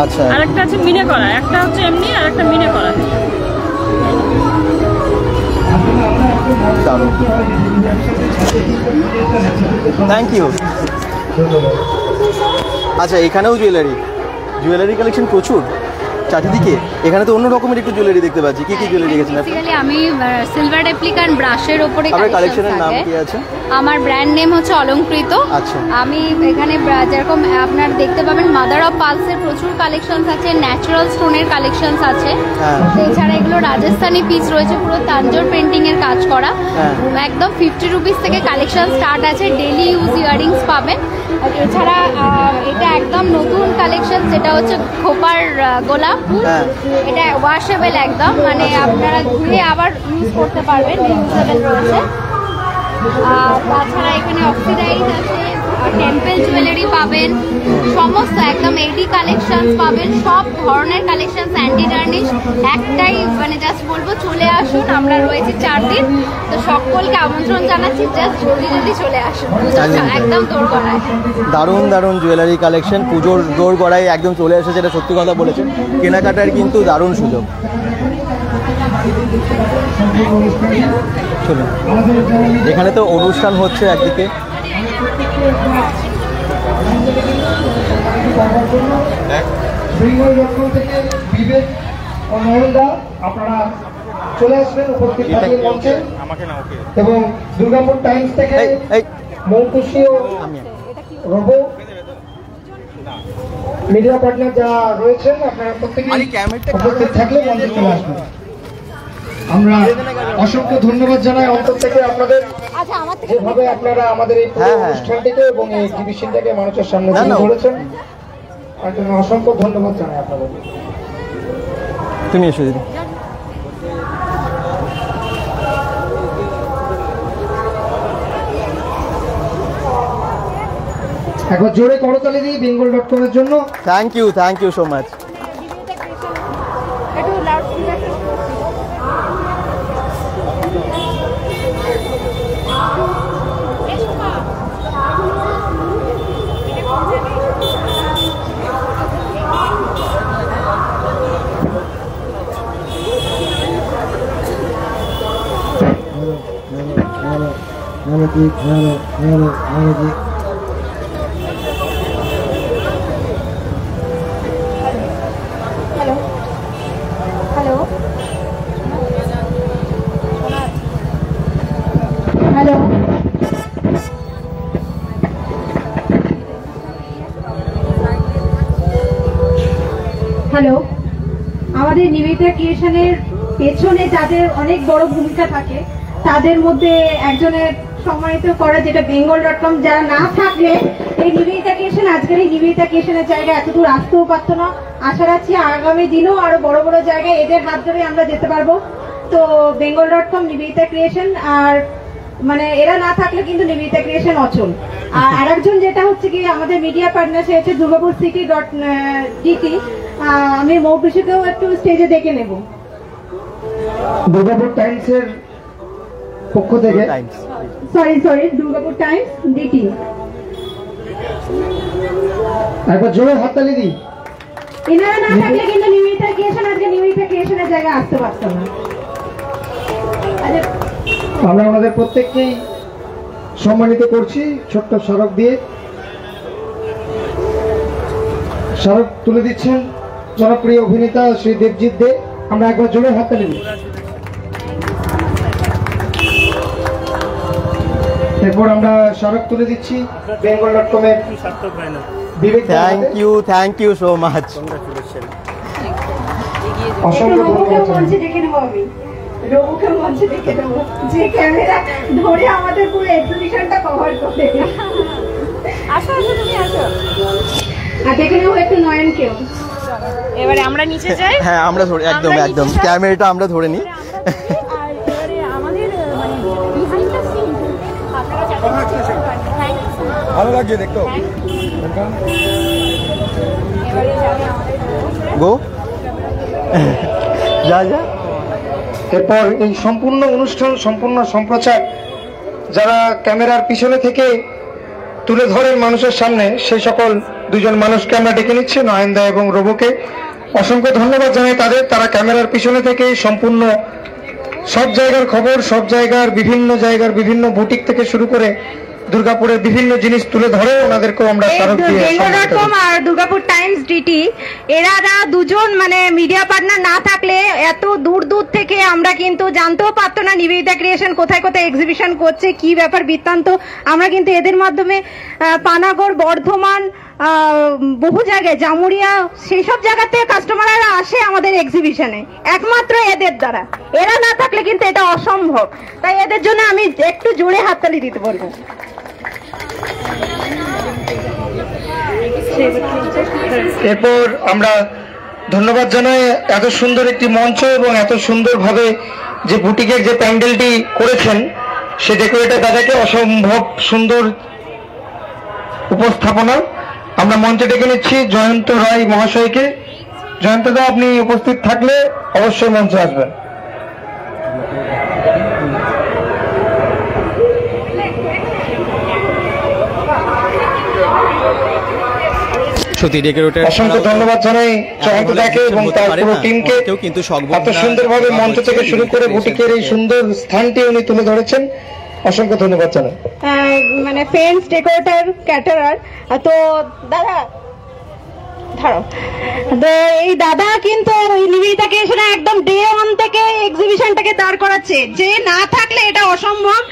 আচ্ছা, আর একটা আছে মিনে করা, একটা হচ্ছে এমনি আর একটা মিনে করা। Thank you. আচ্ছা, এখানেও জুয়েলারি কালেকশন প্রচুর চারিদিকে। এখানে তো অন্য রকমের একটু জুয়েলারি দেখতে পাচ্ছি। কি কি জুয়েলারি রেখেছেন আপনি? বেসিক্যালি আমি সিলভার রেপ্লিকান ব্রাশের উপরে কালেকশনের নাম কি আছে? আমার ব্র্যান্ড নেম হচ্ছে অলংকৃত। আচ্ছা, আমি এখানে যেরকম আপনার দেখতে পাবেন মাদার অফ পালসের প্রচুর কালেকশনস আছে, ন্যাচারাল স্টোনের কালেকশনস আছে। এছাড়া এগুলো রাজস্থানি পিস রয়েছে, পুরো তাঞ্জোর পেন্টিং এর কাজ করা। একদম 50 রুপিস থেকে কালেকশন স্টার্ট আছে, ডেলি ইউজ ইয়ারিংস পাবেন। এছাড়া এটা একদম নতুন কালেকশন, যেটা হচ্ছে খোপার গোলাপ। এটা ওয়াশেবল একদম, মানে আপনারা ধুয়ে আবার ইউজ করতে পারবেন, রিউজেবল রয়েছে। তাছাড়া এখানে অক্সিডাইজ আছে, টেম্পল জুয়েলারি পাবেন, সমস্ত একদম এডি কালেকশনস পাবেন, সব ধরনের কালেকশন, অ্যান্টি টার্নিশ। একটাই মানে জাস্ট বলবো চলে আসুন, আমরা রয়েছি 4 দিন, তো সকলকে আমন্ত্রণ জানাচ্ছি, জাস্ট জলদি চলে আসুন, একদম দোরগোড়ায়। দারুণ দারুণ জুয়েলারি কালেকশন, পুজোর দোরগোড়ায় একদম চলে এসেছে, এটা সত্যি কথা বলেছেন। কেনাকাটার কিন্তু দারুণ সুযোগ। চলুন, এখানে তো অনুষ্ঠান হচ্ছে একদিকে। বেঙ্গল.com থেকে বিবেক ও নয়নদা আপনারা চলে আসবেন উপস্থিত থাকবেন মঞ্চে। এবং দুর্গাপুর টাইমস থেকে মৌকুশি ও রবো মিডিয়া পার্টনার যা রয়েছেন, আপনারা প্রত্যেকেই উপস্থিত থাকলে মঞ্চে চলে আসবেন। আমরা অসংখ্য ধন্যবাদ জানাই অন্তর থেকে আপনাদের, যেভাবে আপনারা আমাদের এই অনুষ্ঠানটিকে এবং এই এক্সিবিশনটাকে মানুষের সামনে তুলে ধরেছেন, তার জন্য অসংখ্য ধন্যবাদ জানাই আপনাদের। তুমি এসে দিদি। একবার জোরে করতালি দিই বেঙ্গল.com এর জন্য। Thank you so much. Hello, আমাদের নিবেদিতা ক্রিয়েশনের পেছনে যাদের অনেক বড় ভূমিকা থাকে তাদের মধ্যে একজনের সম্মানিত করা যেটা bengal.com, যারা না থাকলে এই নিবেদিতা ক্রিয়েশন, আজকের এই নিবেদিতা ক্রিয়েশনের জায়গায় এতদূর আসতেও পারতো না। আশা রাখছি আগামী দিনেও আরো বড় বড় জায়গায় এদের হাত ধরে আমরা যেতে পারবো। তো bengal.com, নিবেদিতা ক্রিয়েশন, আর মানে এরা না থাকলে কিন্তু নিবেদিতা ক্রিয়েশন অচল। আর আরেকজন যেটা হচ্ছে কি আমাদের মিডিয়া পার্টনার, সে হচ্ছে দুর্গাপুর city.dt। আমি মৌপিসিকেও একটু স্টেজে ডেকে নেব। দুর্গাপুর টাইমসের পক্ষ থেকে, সরি দুর্গাপুর টাইমস ডিটি। একবার জোরে হাততালি দিই। এনারা না থাকলে কিন্তু নিবেদিতা ক্রিয়েশন আজকে নিবেদিতা ক্রিয়েশনের জায়গায় আসতে পারতো না। আমরা আমাদের প্রত্যেককেই সম্মানিত করছি ছোট্ট স্মারক দিয়ে। স্মারক তুলে দিচ্ছেন জনপ্রিয় অভিনেতা শ্রী দেবজিৎ দে। আমরা একবার জোরে হাততালি দিই। এরপর আমরা স্মারক তুলে দিচ্ছি bengal.com এর Vivek. Thank you so much. অসংখ্য ধন্যবাদ। মঞ্চে ডেকে নেবো আমি, রঘুকে মঞ্চে ডেকে নেবো, যে ক্যামেরা ধরে আমাদের পুরো এক্সিবিশনটা কভার করে। আসো তুমি আসো। আর ডেকে নেবো একটু নয়নকেও। এবারে আমরা নিচে যাই। হ্যাঁ, আমরা ধরে একদম ক্যামেরাটা আমরা ধরে নিই। আর এবারে আমাদের মানে বিহাইন্ড দ্য সিন আপনারা যারা ভালো লাগছে দেখতে। এবারে যাবে আমাদের গো যা। এরপর এই সম্পূর্ণ অনুষ্ঠান, সম্পূর্ণ সম্প্রচার যারা ক্যামেরার পিছনে থেকে তুলে ধরেন মানুষের সামনে, সেই সকল দুজন মানুষকে আমরা ডেকে নিচ্ছি, নয়নদা এবং রবুকে। অসংখ্য ধন্যবাদ জানাই তাদের। তারা ক্যামেরার পিছনে থেকে সম্পূর্ণ সব জায়গার খবর, সব জায়গার বিভিন্ন বুটিক থেকে শুরু করে দুর্গাপুরের বিভিন্ন জিনিস তুলে ধরে ওনাদেরকেও আমরা স্মারক দিয়ে bengal.com আর দুর্গাপুর টাইমস ডিটি, এরা দুজন মানে মিডিয়া পার্টনার না থাকলে এত দূর থেকে আমরা কিন্তু জানতেও পারতো না নিবেদিতা ক্রিয়েশন কোথায় কোথায় এক্সিবিশন করছে, কি ব্যাপার বৃত্তান্ত। আমরা কিন্তু এদের মাধ্যমে পানাগড়, বর্ধমান, বহু জায়গায়, জামুরিয়া, সেই সব জায়গা থেকে কাস্টমাররা আসে আমাদের এক্সিবিশনে একমাত্র এদের দ্বারা। এরা না থাকলে কিন্তু এটা অসম্ভব। তাই এদের জন্য আমি একটু জোরে হাততালি দিতে বলবো। এরপর আমরা ধন্যবাদ জানাই এত সুন্দর একটি মঞ্চ এবং এত সুন্দরভাবে যে বুটিকের যে প্যান্ডেলটি করেছেন সে ডেকোরেটর দাদাকে, অসম্ভব সুন্দর উপস্থাপনা। আমরা মঞ্চে ডেকে নিচ্ছি জয়ন্ত রায় মহাশয়কে। জয়ন্ত দা, আপনি উপস্থিত থাকলে অবশ্যই মঞ্চে আসবেন। অসংখ্য ধন্যবাদ জানাই জয়ন্ত দাকে এবং তার পুরো টিমকে। এত সুন্দরভাবে মঞ্চ থেকে শুরু করে বুটিকের এই সুন্দর স্থানটি উনি তুলে ধরেছেন। অসংখ্য ধন্যবাদ জানাই। মানে ফ্রেন্ডস, ডেকোরেটর, ক্যাটারার। তো দাদা ধরো, এই দাদা কিন্তু নিবেদিতা ক্রিয়েশনে একদম ডে 1 থেকে এক্সিবিশনটাকে দাঁড় করাচ্ছে, যে না থাকলে এটা অসম্ভব।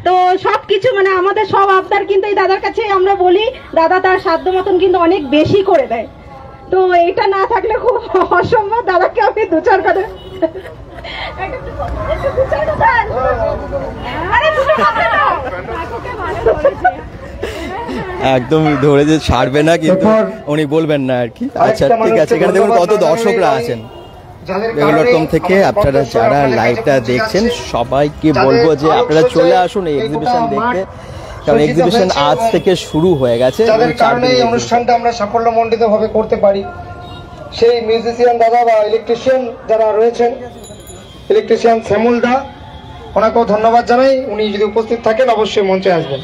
তো সবকিছু মানে আমাদের সব আবদার কিন্তু এই দাদার কাছে আমরা বলি, দাদা তার সাধ্য মতন কিন্তু অনেক বেশি করে দেয়। তো এটা না থাকলে খুব অসম্ভব। দাদাকে আমি 2-4 কথা একদম ধরে যে ছাড়বে না, কিন্তু উনি বলবেন না আর কি। আচ্ছা ঠিক আছে, এখানে দেখুন কত দর্শকরা আছেন bengal.com থেকে। আপনারা যারা লাইভটা দেখছেন সবাইকে বলবো যে আপনারা চলে আসুন এই এক্সিবিশন দেখতে, কারণ এক্সিবিশন আজ থেকে শুরু হয়ে গেছে। যাদের কারণে এই অনুষ্ঠানটা আমরা সাফল্যমণ্ডিত ভাবে করতে পারি, সেই মিউজিশিয়ান দাদা বা ইলেকট্রিশিয়ান যারা রয়েছেন, ইলেকট্রিশিয়ান শ্যামল দা, ওনাকেও ধন্যবাদ জানাই। উনি যদি উপস্থিত থাকেন অবশ্যই মঞ্চে আসবেন।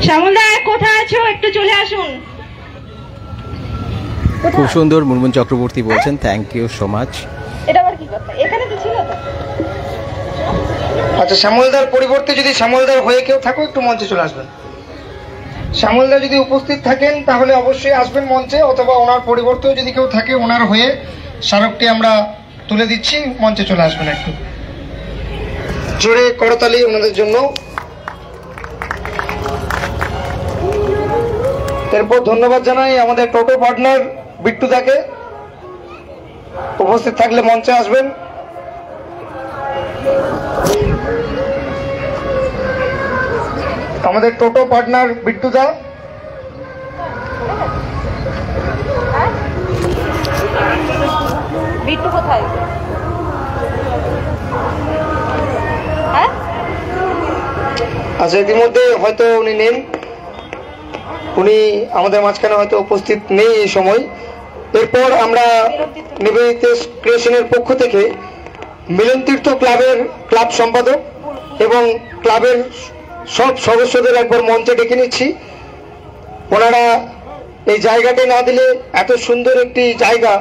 শ্যামল দা কোথায় আছো, একটু চলে আসুন। খুব সুন্দর মুনমুন চক্রবর্তী বলছেন, থ্যাংক ইউ সো মাচ। এটা আবার কি কথা, এখানে তো ছিল তো। আচ্ছা, শ্যামলদার পরিবর্তে যদি শ্যামলদার হয়ে কেউ থাকো একটু মঞ্চে চলে আসবেন। শ্যামলদা যদি উপস্থিত থাকেন তাহলে অবশ্যই আসবেন মঞ্চে, অথবা ওনার পরিবর্তেও যদি কেউ থাকে ওনার হয়ে স্মারকটি আমরা তুলে দিচ্ছি, মঞ্চে চলে আসবেন। একটু জোরে করতালি ওনাদের জন্য। এরপর ধন্যবাদ জানাই আমাদের টোটো পার্টনার বিট্টুদাকে, উপস্থিত থাকলে মঞ্চে আসবেন। আমাদের টোটো পার্টনার বিট্টুদা, বিট্টু কোথায়? আচ্ছা, ইতিমধ্যে হয়তো উনি নেন, উনি আমাদের মাঝখানে হয়তো উপস্থিত নেই এই সময়। এরপর আমরা নিবেদিতা ক্রিয়েশনের পক্ষ থেকে মিলন তীর্থ ক্লাবের ক্লাব সম্পাদক এবং ক্লাবের সব সদস্যদের একবার মঞ্চে ডেকে নিচ্ছি। ওনারা এই জায়গাটি না দিলে, এত সুন্দর একটি জায়গা,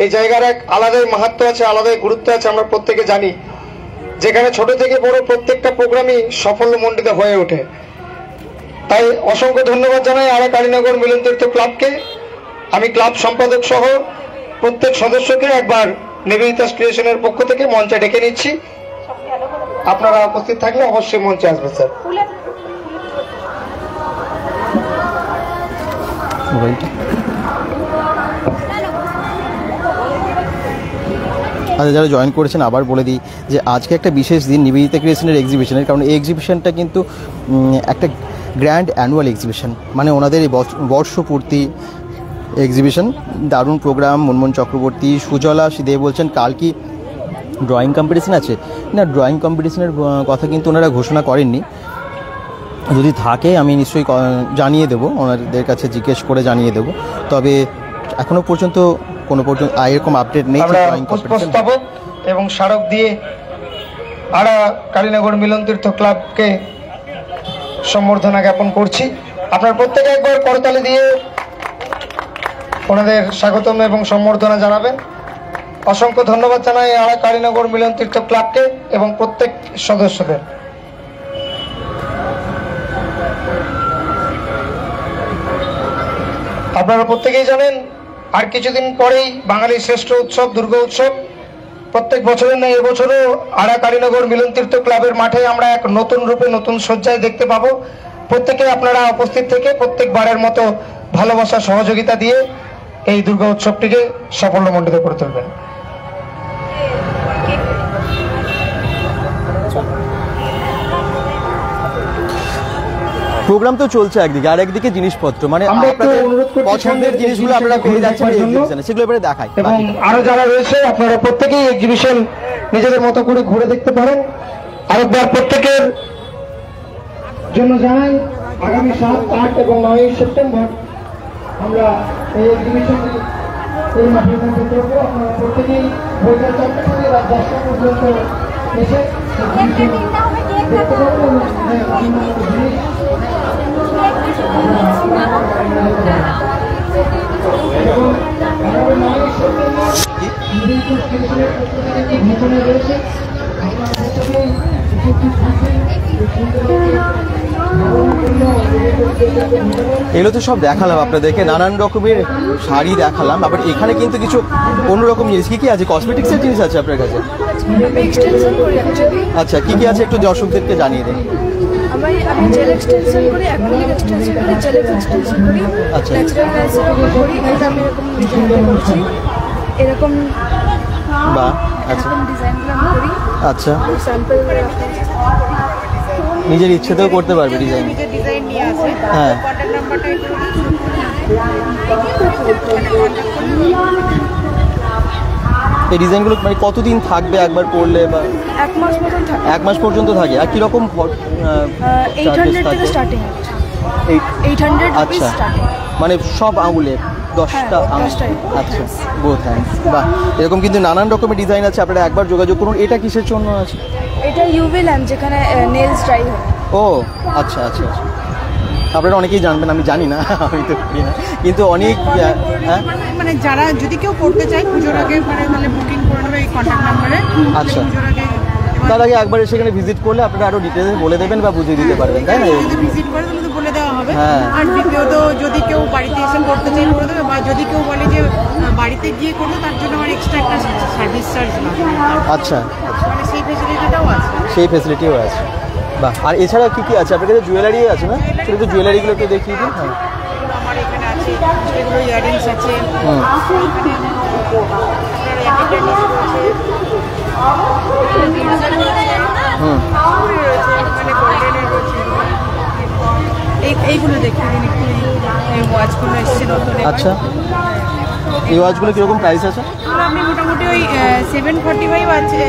এই জায়গার এক আলাদাই মাহাত্ম্য আছে, আলাদাই গুরুত্ব আছে, আমরা প্রত্যেকে জানি, যেখানে ছোট থেকে বড় প্রত্যেকটা প্রোগ্রামই সাফল্যমণ্ডিত হয়ে ওঠে। তাই অসংখ্য ধন্যবাদ জানাই আরা কালীনগর মিলন তীর্থ ক্লাবকে। আমি ক্লাব সম্পাদক সহ প্রত্যেক সদস্যকে একবার নিবেদিতা ক্রিয়েশনের পক্ষ থেকে মঞ্চে ডেকে নিচ্ছি। আপনারা উপস্থিত থাকলে অবশ্যই মঞ্চে আসবেন স্যার। আচ্ছা, যারা জয়েন করেছেন আবার বলে দিই যে আজকে একটা বিশেষ দিন নিবেদিতা ক্রিয়েশনের এক্সিবিশনের, কারণ এই এক্সিবিশনটা কিন্তু একটা গ্র্যান্ড অ্যানুয়াল এক্সিবিশন, মানে ওনাদের এই বর্ষপূর্তি এক্সিবিশন। দারুণ প্রোগ্রাম। মুনমুন চক্রবর্তী, সুজলা দে বলছেন কাল কি ড্রয়িং কম্পিটিশন আছে না? ড্রয়িং কম্পিটিশনের কথা কিন্তু ওনারা ঘোষণা করেননি। যদি থাকে আমি নিশ্চয়ই জানিয়ে দেবো, ওনাদের কাছে জিজ্ঞেস করে জানিয়ে দেবো। তবে এখনো পর্যন্ত এরকম আপডেট নেই। পুষ্পস্তবক এবং স্মারক দিয়ে আরা কালীনগর মিলন তীর্থ ক্লাবকে সম্বর্ধনা জ্ঞাপন করছি। আপনার প্রত্যেকে একবার করতালি দিয়ে ওনাদের স্বাগতম এবং সম্বর্ধনা জানাবেন। অসংখ্য ধন্যবাদ জানাই আরা কালীনগর মিলন তীর্থ ক্লাবকে এবং প্রত্যেক সদস্যদের। আপনারা প্রত্যেকেই জানেন আর কিছুদিন পরেই বাঙালির শ্রেষ্ঠ উৎসব দুর্গা উৎসব। প্রত্যেক বছরের ন্যায় এবছরও আরা কালীনগর মিলন তীর্থ ক্লাবের মাঠে আমরা এক নতুন রূপে নতুন সজ্জায় দেখতে পাবো। প্রত্যেকে আপনারা উপস্থিত থেকে প্রত্যেকবারের মতো ভালোবাসা সহযোগিতা দিয়ে এই দুর্গা উৎসবটিকে সাফল্যমণ্ডিত করে তুলবেন। প্রোগ্রাম তো চলছে একদিকে, আর একদিকে জিনিসপত্র, মানে আপনাদের পছন্দের জিনিসগুলো আপনারা পেয়ে যাচ্ছেন এক্সিবিশনে, সেগুলো এবারে দেখাই। এবং আরো যারা রয়েছে আপনারা প্রত্যেকেই এক্সিবিশন নিজেদের মতো করে ঘুরে দেখতে পারেন। আরেকবার প্রত্যেকের জন্য জানাই আগামী 7, 8 এবং 9 সেপ্টেম্বর আমরা এই এক্সিবিশনটি এই মাঠের মধ্যে করবো। আপনারা প্রত্যেকেই বৈকাল 4টা থেকে রাত 10টা পর্যন্ত এসে দেখতে পারবেন এগুলো তো সব দেখালাম আপনাদেরকে, নানান রকমের শাড়ি দেখালাম। আবার এখানে কিন্তু কিছু অন্যরকম জিনিস, কি কি আছে? কসমেটিক্সের জিনিস আছে আপনার কাছে? আচ্ছা, কি কি আছে একটু দর্শকদেরকে জানিয়ে দিন। আমি জেল এক্সটেনশন করি, অ্যাক্রিলিক এক্সটেনশন করি, জেল এক্সটেনশন করি, আচ্ছা, ন্যাচারাল গ্যাস করি। এটা আমি এরকম ডিজাইন করছি, এরকম বা আচ্ছা ডিজাইনগুলো আমি করি। আচ্ছা, স্যাম্পল নিজের ইচ্ছেতেও করতে পারবে ডিজাইন? নিজের ডিজাইন নিয়ে আসে। হ্যাঁ, কন্ট্যাক্ট নাম্বারটা একটু এই ডিজাইনগুলো মানে কতদিন থাকবে একবার করলে? বা 1 মাস পর্যন্ত থাকে। 1 মাস পর্যন্ত থাকে। আর কিরকম 800 থেকে স্টার্টিং আছে। 800 আচ্ছা, স্টার্টিং, মানে সব আঙুলে 10টা আঙুল। আচ্ছা, বোথ হ্যান্ডস। বাহ, এরকম কিন্তু নানান রকমের ডিজাইন আছে, আপনারা একবার যোগাযোগ করুন। এটা কিসের জন্য আছে? এটা ইউভি ল্যাম্প, যেখানে নেলস ড্রাই হয়। ও আচ্ছা আচ্ছা আচ্ছা, আপনারা অনেকেই জানবেন, আমি জানি না, আমি তো করি না, কিন্তু অনেক মানে যারা যদি কেউ করতে চায় পুজোর আগে তাহলে বুকিং করে নেবে এই কন্ট্যাক্ট নাম্বারে। আচ্ছা, তার আগে একবার সেখানে ভিজিট করলে আপনারা আরো ডিটেলস বলে দেবেন বা বুঝিয়ে দিতে পারবেন, তাই না? ভিজিট করে তাহলে তো বলে দেওয়া হবে। হ্যাঁ, আর দ্বিতীয়ত যদি কেউ বাড়িতে এসে করতে চায় করে দেবে, বা যদি কেউ বলে যে বাড়িতে গিয়ে করবে তার জন্য আমার এক্সট্রা একটা সার্ভিস চার্জ লাগবে। আচ্ছা, মানে সেই ফেসিলিটিটাও আছে। সেই ফেসিলিটিও আছে। বাহ, আর এছাড়া কি কি আছে আপনার কাছে? জুয়েলারি আছে না? সেটা তো জুয়েলারিগুলো একটু দেখিয়ে দিন। হ্যাঁ, এগুলো ইয়ারিংস আছে, এইগুলো দেখতে দিন একটু, এই ওয়াচগুলো এসছে নতুন। আচ্ছা, এই ওয়াচগুলো কিরকম প্রাইস আছে? আপনি মোটামুটি ওই 745 আছে,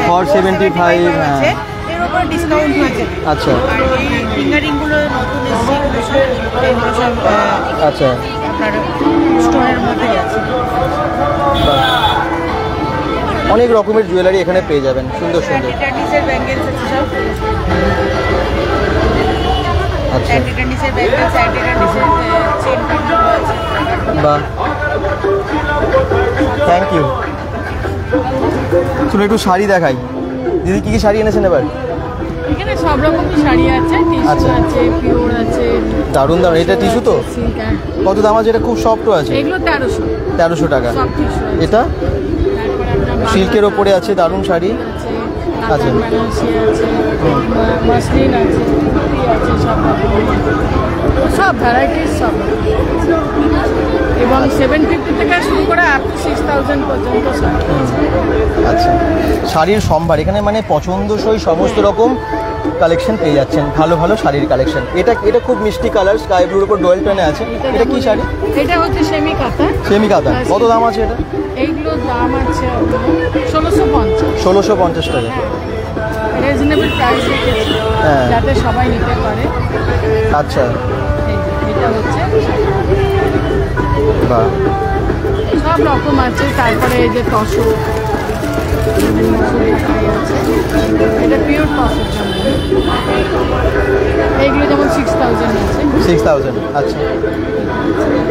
75 আছে, এর উপর ডিসকাউন্ট হয়েছে। আচ্ছা, আর এই ফিঙ্গারিংগুলো নতুন এসছে, এগুলো সব আচ্ছা আপনার স্টোরের মধ্যে আছে। অনেক রকমের জুয়েলারি এখানে পেয়ে যাবেন, সুন্দর সুন্দর। ট্যান্ডিসের ব্যাঙ্গেলস আছে সব। আচ্ছা, ট্যান্ডিসের ব্যাঙ্গেলস, ট্যান্ডিসের চেন কাটগুলো আছে। বাহ, থ্যাংক ইউ। চলো একটু শাড়ি দেখাই। দিদি কি কি শাড়ি এনেছেন এবার? এখানে সব রকমের শাড়ি আছে, টিস্যু আছে, পিওর আছে। দারুণ দারুণ। এটা টিস্যু তো? কত দাম আছে? এটা খুব সফট আছে। এগুলো 1300 টাকা। এটা সিল্কের ওপরে আছে, দারুণ শাড়ি। আচ্ছা, মাসলিন আছে, সব ভ্যারাইটিস সব। এবং 750 থেকে শুরু করে আপ টু 6000 পর্যন্ত শাড়ি। আচ্ছা, শাড়ির সম্ভার এখানে, মানে পছন্দসই সমস্ত রকম কালেকশন পেয়ে যাচ্ছেন, ভালো ভালো শাড়ির কালেকশন। এটা খুব মিষ্টি কালার, স্কাই ব্লুর উপর ডোয়েল টোনে আছে। এটা কি শাড়ি? এটা হচ্ছে সেমি কাতান। সেমি কাতান। কত দাম আছে এটা? এইগুলোর দাম আছে 1650। 1650 টাকা। রিজনেবল প্রাইস রেখেছি, যাতে সবাই নিতে পারে। আচ্ছা, এটা হচ্ছে বাহ, সব রকম আছে। তারপরে এই যে তসর, এটা পিওর তসর, এইগুলো যেমন 6000 আছে। 6000। আচ্ছা,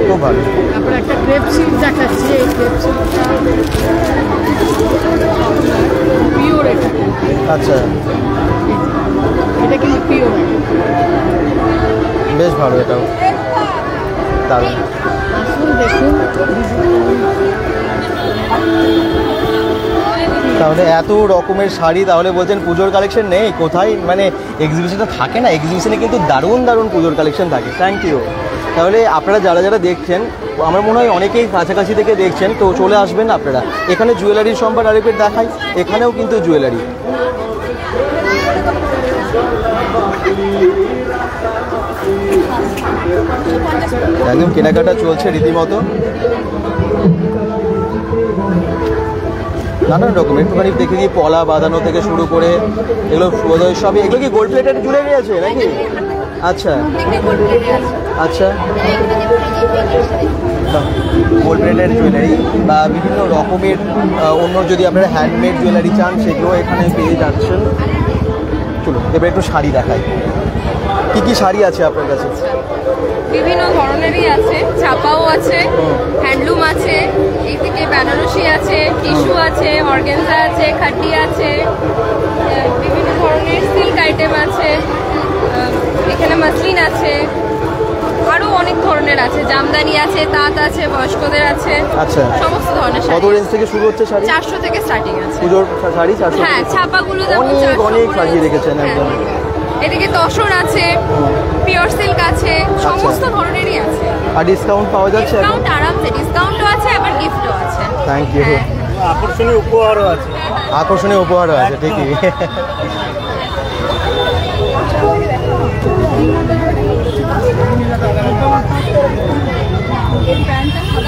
খুব ভালো। তারপরে একটা ক্রেপ সিল্ক দেখাচ্ছি। এই ক্রেপ সিল্কটা পিওর। এটা আচ্ছা, এটা কিন্তু পিওর, বেশ ভালো। এটাও দারুণ। আসুন দেখুন। তাহলে এত রকমের শাড়ি, তাহলে বলছেন পুজোর কালেকশন নেই কোথায়? মানে এক্সিবিশনটা থাকে না, এক্সিবিশনে কিন্তু দারুণ দারুণ পুজোর কালেকশন থাকে। Thank you. তাহলে আপনারা যারা যারা দেখছেন, আমার মনে হয় অনেকেই কাছাকাছি থেকে দেখছেন, তো চলে আসবেন আপনারা। এখানে জুয়েলারির সম্ভার আরেকবার দেখাই, এখানেও কিন্তু জুয়েলারি। একদম কেনাকাটা চলছে রীতিমতো, নানান রকম। একটুখানি দেখে দিই, পলা বাঁধানো থেকে শুরু করে এগুলো বোধহয় সবই। এগুলো কি গোল্ড প্লেটেড জুয়েলারি আছে নাকি? আচ্ছা আচ্ছা, গোল্ড প্লেটেড জুয়েলারি বা বিভিন্ন রকমের অন্য যদি আপনারা হ্যান্ডমেড জুয়েলারি চান, সেগুলো এখানে পেয়ে যাচ্ছেন। চলো এবার একটু শাড়ি দেখাই। কি কি শাড়ি আছে আপনার কাছে? বিভিন্ন ধরনেরই আছে, ছাপাও আছে, হ্যান্ডলুম আছে, এইদিকে বেনারসি আছে, টিস্যু আছে, অর্গানজা আছে, খাটি আছে, বিভিন্ন ধরনের সিল্ক আইটেম আছে, এখানে মাসলিন আছে, আরো অনেক ধরনের আছে, জামদানি আছে, তাঁত আছে, বয়স্কদের আছে। আচ্ছা, সমস্ত ধরনের শাড়ি। কত রেঞ্জ থেকে শুরু হচ্ছে শাড়ি? 400 থেকে স্টার্টিং আছে। পুজোর শাড়ি 400? হ্যাঁ, ছাপাগুলো যেমন অনেক অনেক সাজিয়ে রেখেছেন একদম। এদিকে তসর আছে, পিওর সিল্ক আছে, সমস্ত ধরনেরই আছে। আর ডিসকাউন্ট পাওয়া যাচ্ছে? ডিসকাউন্ট আরামসে, ডিসকাউন্টও আছে, আবার গিফটও আছে। Thank you. আকর্ষণীয় উপহারও আছে। আকর্ষণীয় উপহারও আছে, ঠিকই।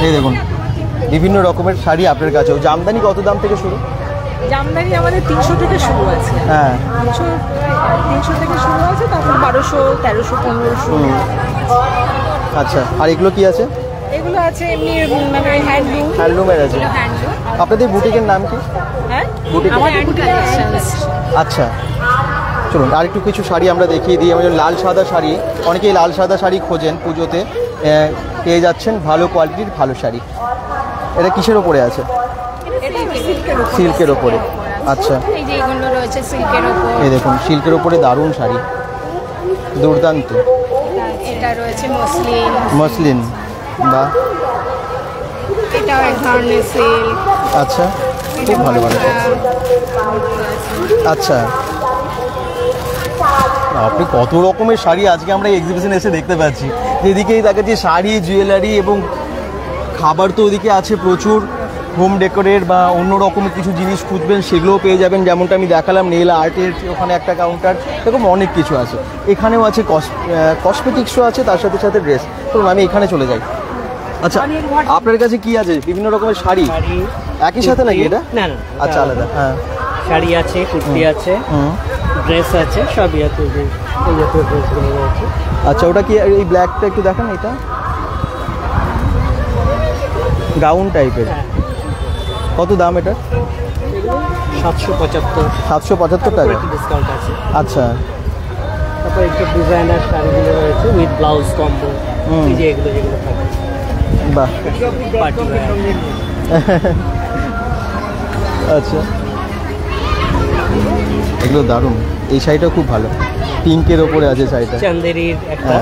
এই দেখুন বিভিন্ন রকমের শাড়ি আপনার কাছেও। জামদানি কত দাম থেকে শুরু? জামদানি আমাদের 300 থেকে শুরু আছে। হ্যাঁ, 300 থেকে শুরু আছে, তারপর 1200, 1300, 1500। আচ্ছা, আর এগুলো কি আছে? এগুলো আছে এমনি মানে হ্যান্ডলুম। হ্যান্ডলুমের আছে। আপনাদের বুটিকের নাম কি? হ্যাঁ, বুটিক। আচ্ছা, চলুন আর একটু কিছু শাড়ি আমরা দেখিয়ে দিই। আমাদের লাল সাদা শাড়ি, অনেকেই লাল সাদা শাড়ি খোঁজেন পুজোতে, পেয়ে যাচ্ছেন ভালো কোয়ালিটির ভালো শাড়ি। এটা কিসের ওপরে আছে? সিল্কের ওপরে। আচ্ছা, এই যে এগুলো রয়েছে সিল্কের ওপর। এই দেখুন সিল্কের ওপরে দারুণ শাড়ি, দুর্দান্ত। এটা রয়েছে মসলিন। মসলিন, বাহ, এটাও এক ধরনের সিল্ক। আচ্ছা, খুব ভালো ভালো। আচ্ছা, আপনি কত রকমের শাড়ি আজকে আমরা এক্সিবিশনে এসে দেখতে পাচ্ছি। এদিকেই দেখাচ্ছি শাড়ি, জুয়েলারি এবং খাবার তো ওদিকে আছে প্রচুর। হোম ডেকোরের বা অন্য রকমের কিছু জিনিস খুঁজবেন সেগুলোও পেয়ে যাবেন, যেমনটা আমি দেখালাম নেল আর্টের ওখানে একটা কাউন্টার, এরকম অনেক কিছু আছে। এখানেও আছে কসমেটিক্সও আছে, তার সাথে সাথে ড্রেস। চলুন আমি এখানে চলে যাই। আচ্ছা, আপনার কাছে কি আছে? বিভিন্ন রকমের শাড়ি একই সাথে নাকি এটা? না না, আচ্ছা আলাদা। হ্যাঁ, শাড়ি আছে, কুর্তি আছে, ড্রেস আছে, সবই আছে। আচ্ছা, ওটা কি এই ব্ল্যাকটা একটু দেখান, এটা গাউন টাইপের। কত দাম এটা? 775 টাকা। ডিসকাউন্ট আছে। আচ্ছা, তারপর একটু ডিজাইনার শাড়িগুলো রয়েছে উইথ ব্লাউজ কম্বো, এই যে এগুলো যেগুলো থাকে। বাহ, পার্টি আচ্ছা, এগুলো দারুণ। এই শাড়িটা খুব ভালো, পিঙ্কের ওপরে আছে শাড়িটা। চান্দেরির একটা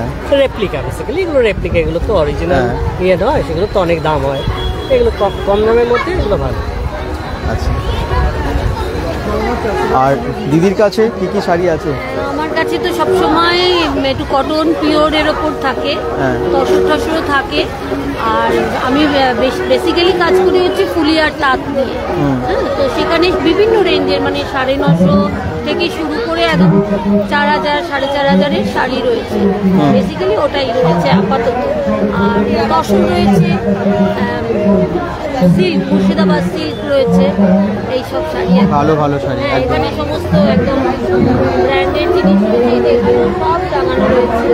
রেপ্লিকা, বেসিক্যালি এগুলো রেপ্লিকা, এগুলো তো অরিজিনাল ইয়ে নয়, সেগুলো তো অনেক দাম হয়। এগুলো কম দামের মধ্যে এগুলো ভালো। আচ্ছা, আর দিদির কাছে কি কি শাড়ি আছে? আমার কাছে তো সবসময় একটু কটন পিওরের ওপর থাকে, তসর থাকে। আর আমি বেসিক্যালি কাজ করি হচ্ছে ফুলি আর তাঁত নিয়ে। তো সেখানে বিভিন্ন রেঞ্জের মানে 950 থেকে শুরু করে একদম 4000 4500-এর শাড়ি রয়েছে। বেসিক্যালি ওটাই রয়েছে আপাতত। আর তসর রয়েছে, সিল্ক, মুর্শিদাবাদ সিল্ক রয়েছে, এইসব শাড়ি ভালো ভালো শাড়ি। এখানে সমস্ত একদম ব্র্যান্ডেড জিনিস রয়েছে, সব টাঙানো রয়েছে।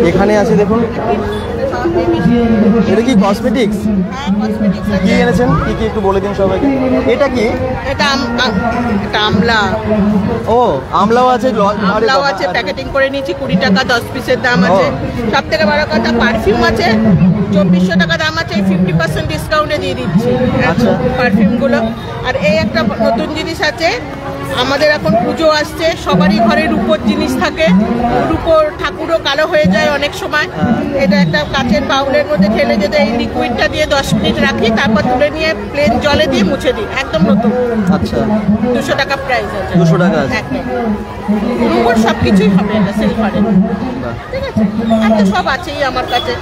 এখানে আছে দেখুন, এটা কি কসমেটিক্স? কি এনেছেন, কি কি একটু বলে দিন সবাইকে। এটা কি? এটা আমলা। ও, আমলাও আছে, আমলাও আছে, প্যাকেটিং করে নিয়েছি, 20 টাকা 10 পিসের দাম আছে। সব থেকে বড় কথা, পারফিউম আছে, 2400 টাকা দাম আছে, 50% ডিসকাউন্টে দিয়ে দিচ্ছি পারফিউমগুলো। আর এই একটা নতুন জিনিস আছে, আমাদের এখন পুজো আসছে, সবারই ঘরে রূপোর জিনিস থাকে, রূপোর ঠাকুরও কালো হয়ে যায় অনেক সময়। এটা একটা কাচের বাউলের মধ্যে ঢেলে যদি এই লিকুইডটা দিয়ে 10 মিনিট রাখি, তারপর তুলে নিয়ে প্লেন জলে দিয়ে মুছে দিই, একদম নতুন। আচ্ছা, 200 টাকা প্রাইস আছে। 200 টাকা আছে। রূপোর সব কিছুই হবে এটা সিলভারের, ঠিক আছে। আর তো সব আছেই আমার কাছে।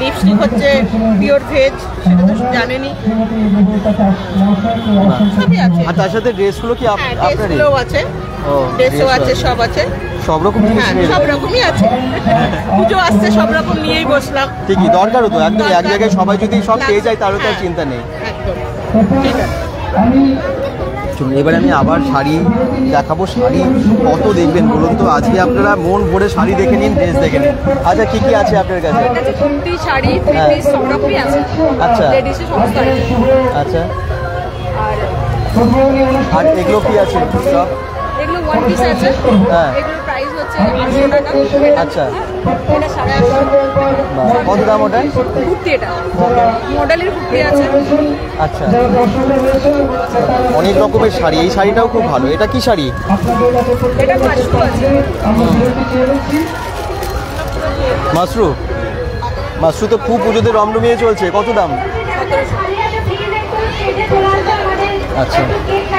লিপস্টিক হচ্ছে পিওর ভেজ, সেটা তো জানেনই, সবই আছে। আর তার সাথে ড্রেসগুলো কি আপনারই? ড্রেসগুলোও আছে, ড্রেসও আছে, সব আছে, সব রকম জিনিস। সব রকমই আছে। পুজো আসছে, সব রকম নিয়েই বসলাম। ঠিকই, দরকারও তো একদম। এক জায়গায় সবাই যদি সব পেয়ে যায় তাহলে তো আর চিন্তা নেই। একদম ঠিক আছে। এবারে আমি আবার শাড়ি দেখাবো। শাড়ি কত দেখবেন বলুন তো? আজকে আপনারা মন ভরে শাড়ি দেখে নিন, ড্রেস দেখে নিন। আচ্ছা, কি কি আছে আপনার কাছে? কুর্তি, শাড়ি, থ্রি পিস সব রকমই আছে। আচ্ছা, লেডিসের সমস্ত আছে। আচ্ছা, আর এগুলো কি আছে সব? এগুলো ওয়ান পিস আছে, এগুলোর প্রাইস হচ্ছে 800 টাকা। আচ্ছা, এটা 850। কত দাম ওটা? কুর্তি, এটা মডেলের কুর্তি আছে। আচ্ছা, অনেক রকমের শাড়ি। এই শাড়িটাও খুব ভালো। এটা কি শাড়ি? এটা মাশরু আছে। মাশরু, মাশরু তো খুব পুজোতে রমরমিয়ে চলছে। কত দাম? 1700। আচ্ছা,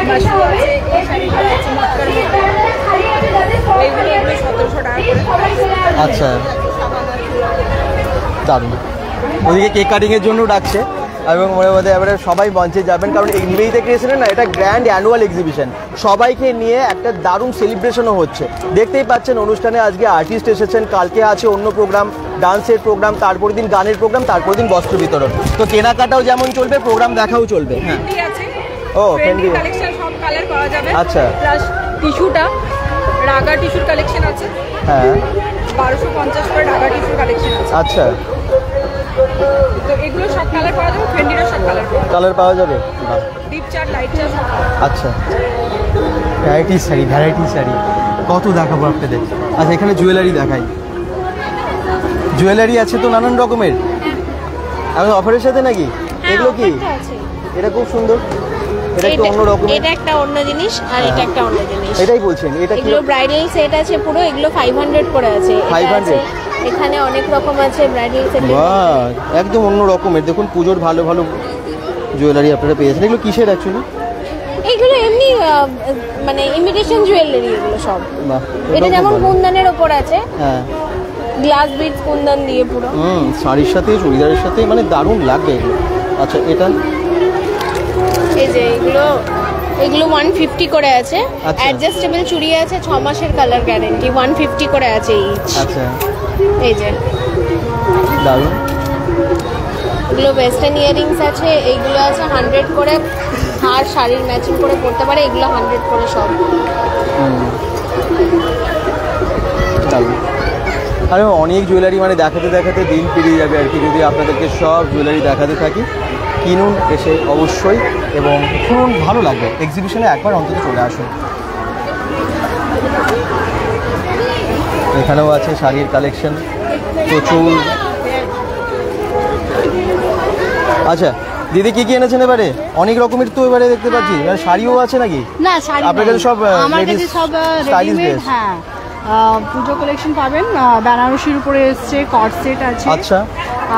মাশরু আছে, এই শাড়িগুলো আছে মটকার মধ্যে, এইগুলো 1700 টাকা করে। আচ্ছা, দারুণ। ওদিকে কেক কাটিংয়ের জন্য ডাকছে এবং এবারে সবাই মঞ্চে যাবেন, কারণ এই নিবেদিতা ক্রিয়েশনের না এটা গ্র্যান্ড অ্যানুয়াল এক্সিবিশন। সবাইকে নিয়ে একটা দারুণ সেলিব্রেশনও হচ্ছে। দেখতেই পাচ্ছেন অনুষ্ঠানে আজকে আর্টিস্ট এসেছেন, কালকে আছে অন্য প্রোগ্রাম, ডান্সের প্রোগ্রাম, তারপরের দিন গানের প্রোগ্রাম, তারপরের দিন বস্ত্র বিতরণ। তো কেনাকাটাও যেমন চলবে, প্রোগ্রাম দেখাও চলবে। হ্যাঁ, ও ফ্রেন্ডলি কালেকশন, সব কালার পাওয়া যাবে। আচ্ছা, প্লাস টিস্যুটা, রাগা টিস্যুর কালেকশন আছে। হ্যাঁ, 1250 করে রাগা টিস্যুর কালেকশন আছে। আচ্ছা, তো এগুলো সব কালার পাওয়া যাবে, ফ্রেন্ডিরও সব কালার পাওয়া যাবে। Deep chart, light chart. আচ্ছা, ভ্যারাইটি শাড়ি, ভ্যারাইটি শাড়ি কত দেখাবো আপনাদের। আচ্ছা, এখানে জুয়েলারি দেখাই। জুয়েলারি আছে তো নানান রকমের, এখন অফারের সাথে নাকি? এগুলো কি? এটা খুব সুন্দর, এটা একটু অন্য রকম। এটা একটা অন্য জিনিস, আর এটা একটা অন্য জিনিস। এটাই বলছেন, এটা কি? এগুলো ব্রাইডাল সেট আছে পুরো, এগুলো 500 করে আছে। 500? এখানে অনেক রকম আছে ব্রাইডাল সেট। বাহ, একদম অন্য রকমের। দেখুন পুজোর ভালো ভালো জুয়েলারি আপনারা পেয়েছেন। এগুলো কিসের অ্যাকচুয়ালি? এগুলো এমনি মানে ইমিটেশন জুয়েলারি এগুলো সব। এটা যেমন কুন্দনের ওপর আছে, হ্যাঁ গ্লাস বিটস কুন্দন দিয়ে পুরো। শাড়ির সাথে চুড়িদারের সাথে মানে দারুণ লাগবে এগুলো। আচ্ছা এটা এই যে এগুলো 150 করে আছে। অ্যাডজাস্টেবল চুড়ি আছে, 6 মাসের কালার গ্যারান্টি, 150 করে আছে ইচ। আচ্ছা এই যে দারুণ। এগুলো ওয়েস্টার্ন ইয়ারিংস আছে, এইগুলো আছে 100 করে, আর শাড়ির ম্যাচিং করে পরতে পারে, এগুলো 100 করে সব। আরে অনেক জুয়েলারি মানে দেখাতে দেখাতে দিন পেরিয়ে যাবে আর কি, যদি আপনাদেরকে সব জুয়েলারি দেখাতে থাকি। কিনুন এসে অবশ্যই, এবং শুনুন, ভালো লাগবে। এক্সিবিশনে একবার অন্তত চলে আসুন। এখানেও আছে শাড়ির কালেকশন প্রচুর। আচ্ছা দিদি কি কি এনেছেন এবারে? অনেক রকমের তো এবারে দেখতে পাচ্ছি, শাড়িও আছে নাকি? না শাড়ি আপনার কাছে সব আমার কাছে সব রেডিমেড। হ্যাঁ পুজো কালেকশন পাবেন, বেনারসির উপরে এসছে, কট সেট আছে। আচ্ছা।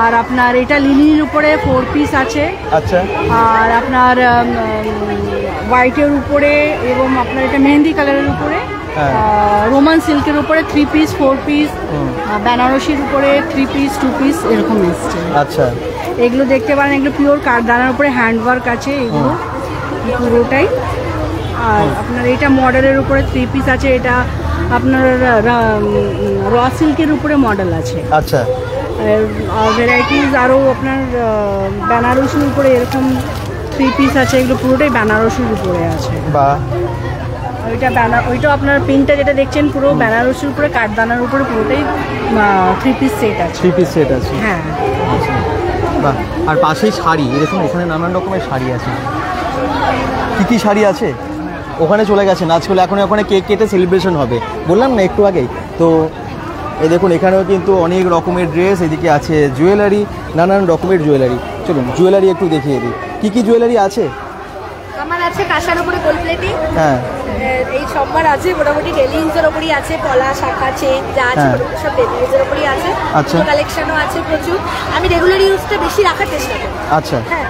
আর আপনার এটা লিনির উপরে 4 পিস আছে। আচ্ছা। আর আপনার হোয়াইটের উপরে, এবং আপনার এটা মেহেন্দি কালারের উপরে, রোমান সিল্কের উপরে 3 পিস 4 পিস, বেনারসির উপরে 3 পিস 2 পিস এরকম এসছে। আচ্ছা। এগুলো দেখতে পারেন, এগুলো পিওর কাঠদানার উপরে হ্যান্ডওয়ার্ক আছে এগুলো পুরোটাই। আর আপনার এটা মডেলের উপরে 3 পিস আছে, এটা আপনার র সিল্কের উপরে মডেল আছে। আচ্ছা। ভ্যারাইটিস আরও আপনার বেনারসির উপরে এরকম 3 পিস আছে, এগুলো পুরোটাই বেনারসির উপরে আছে। বাহ। ওইটা আপনার প্রিন্টটা যেটা দেখছেন পুরো বেনারসির উপরে কাঠদানার উপরে পুরোটাই 3 পিস সেট আছে। 3 পিস সেট আছে, হ্যাঁ। বাহ। আর পাশেই শাড়ি, এরকম এখানে নানান রকমের শাড়ি আছে। কি কি শাড়ি আছে? ওখানে চলে গেছেন আজকাল, এখন ওখানে কেক কেটে সেলিব্রেশন হবে, বললাম না একটু আগেই। তো এই দেখুন এখানেও কিন্তু অনেক রকমের ড্রেস, এদিকে আছে জুয়েলারি, নানান রকমের জুয়েলারি। চলুন জুয়েলারি একটু দেখিয়ে দিই, কি কি জুয়েলারি আছে। আমার আছে কাঁসার উপরে গোল্ড প্লেটিং, হ্যাঁ এই সববার আছে, মোটামুটি ডেলি ইউজের উপরই আছে, পলা শাখা চেন যা আছে সব ডেলি ইউজের উপরই আছে। আচ্ছা। কালেকশনও আছে প্রচুর, আমি রেগুলার ইউজটা বেশি রাখার চেষ্টা করি। আচ্ছা। হ্যাঁ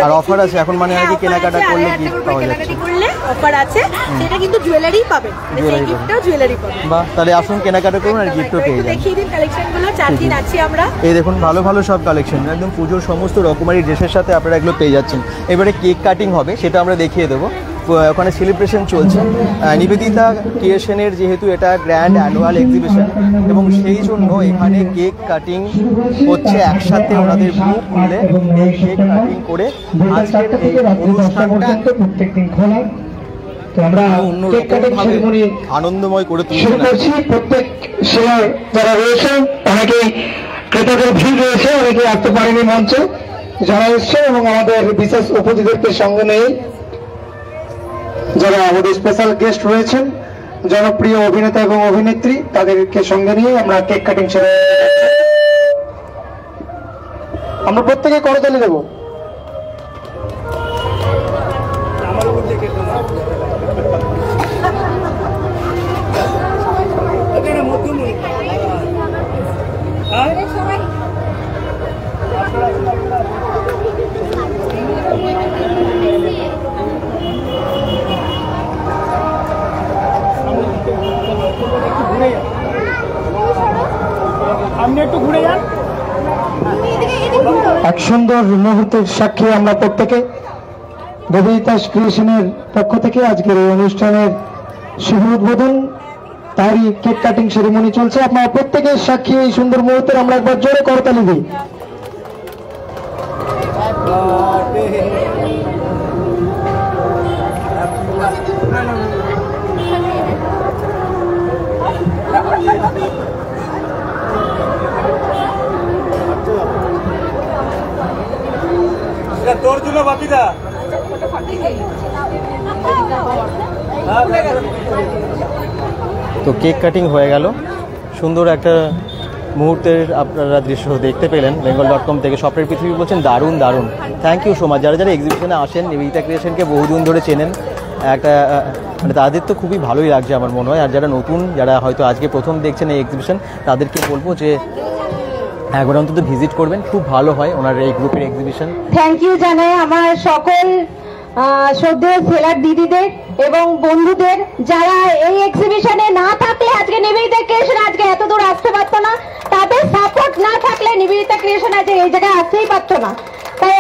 আর অফার আছে এখন, মানে আর কি কেনাকাটা করলে গিফট পাওয়া যাচ্ছে, করলে অফার আছে, সেটা কিন্তু জুয়েলারি পাবেন, সেই গিফটটাও জুয়েলারি পাবেন। বাহ, তাহলে আসুন কেনাকাটা করুন আর গিফটও পেয়ে যাবেন। দেখিয়ে দিন কালেকশনগুলো, 4 দিন আছি আমরা। এই দেখুন ভালো ভালো সব কালেকশন, একদম পুজোর সমস্ত রকমারি ড্রেসের সাথে আপনারা এগুলো পেয়ে যাচ্ছেন। এবারে কেক কাটিং হবে, সেটা আমরা দেখিয়ে দেবো। ওখানে সেলিব্রেশন চলছে নিবেদিতা ক্রিয়েশনের, যেহেতু এটা গ্র্যান্ড অ্যানুয়াল এক্সিবিশন, এবং সেই জন্য এখানে কেক কাটিং হচ্ছে একসাথে, ওনাদের গ্রুপ মিলে কেক কাটিং করে আজকের এই অনুষ্ঠানটা প্রত্যেকদিন খোলা। তো আমরা কেক কাটিং সেরেমনি আনন্দময় করে তুলছি। প্রত্যেক সময় যারা রয়েছে, অনেকেই ক্রেতাদের ভিড় রয়েছে, অনেকেই আসতে পারেনি মঞ্চে, যারা এসছে, এবং আমাদের বিশেষ অতিথিদেরকে সঙ্গে নেই, যারা আমাদের স্পেশাল গেস্ট রয়েছেন, জনপ্রিয় অভিনেতা এবং অভিনেত্রী, তাদেরকে সঙ্গে নিয়ে আমরা কেক কাটিং সেরেমনি, আমরা প্রত্যেকে করতালি দেব। এক সুন্দর মুহূর্তের সাক্ষী আমরা প্রত্যেকে। নিবেদিতা ক্রিয়েশনের পক্ষ থেকে আজকের এই অনুষ্ঠানের শুভ উদ্বোধন, তারই কেক কাটিং সেরেমনি চলছে। আপনারা প্রত্যেকের সাক্ষী এই সুন্দর মুহূর্তের, আমরা একবার জোরে করতালি দিই। তোর জন্য বাপিদা তো কেক কাটিং হয়ে গেল, সুন্দর একটা মুহূর্তের আপনারা দৃশ্য দেখতে পেলেন bengal.com থেকে। স্বপ্নের পৃথিবী বলছেন দারুণ দারুণ, থ্যাংক ইউ সো মাচ। যারা যারা এক্সিবিশনে আসেন, নিবেদিতা ক্রিয়েশনকে বহুদিন ধরে চেনেন, একটা মানে তাদের তো খুবই ভালোই লাগছে আমার মনে হয়। আর যারা নতুন, যারা হয়তো আজকে প্রথম দেখছেন এই এক্সিবিশন, তাদেরকে বলবো যে একবার অন্তত ভিজিট করবেন, খুব ভালো হয় ওনার এই গ্রুপের এক্সিবিশন। থ্যাংক ইউ জানাই আমার সকল শ্রদ্ধেয় সেলার দিদিদের এবং বন্ধুদের, যারা এই এক্সিবিশনে না থাকলে আজকে নিবেদিতা ক্রিয়েশন আজকে এত দূর আসতে পারতো না, তাদের সাপোর্ট না থাকলে নিবেদিতা ক্রিয়েশন আজকে এই জায়গায় আসতেই পারতো না। তাই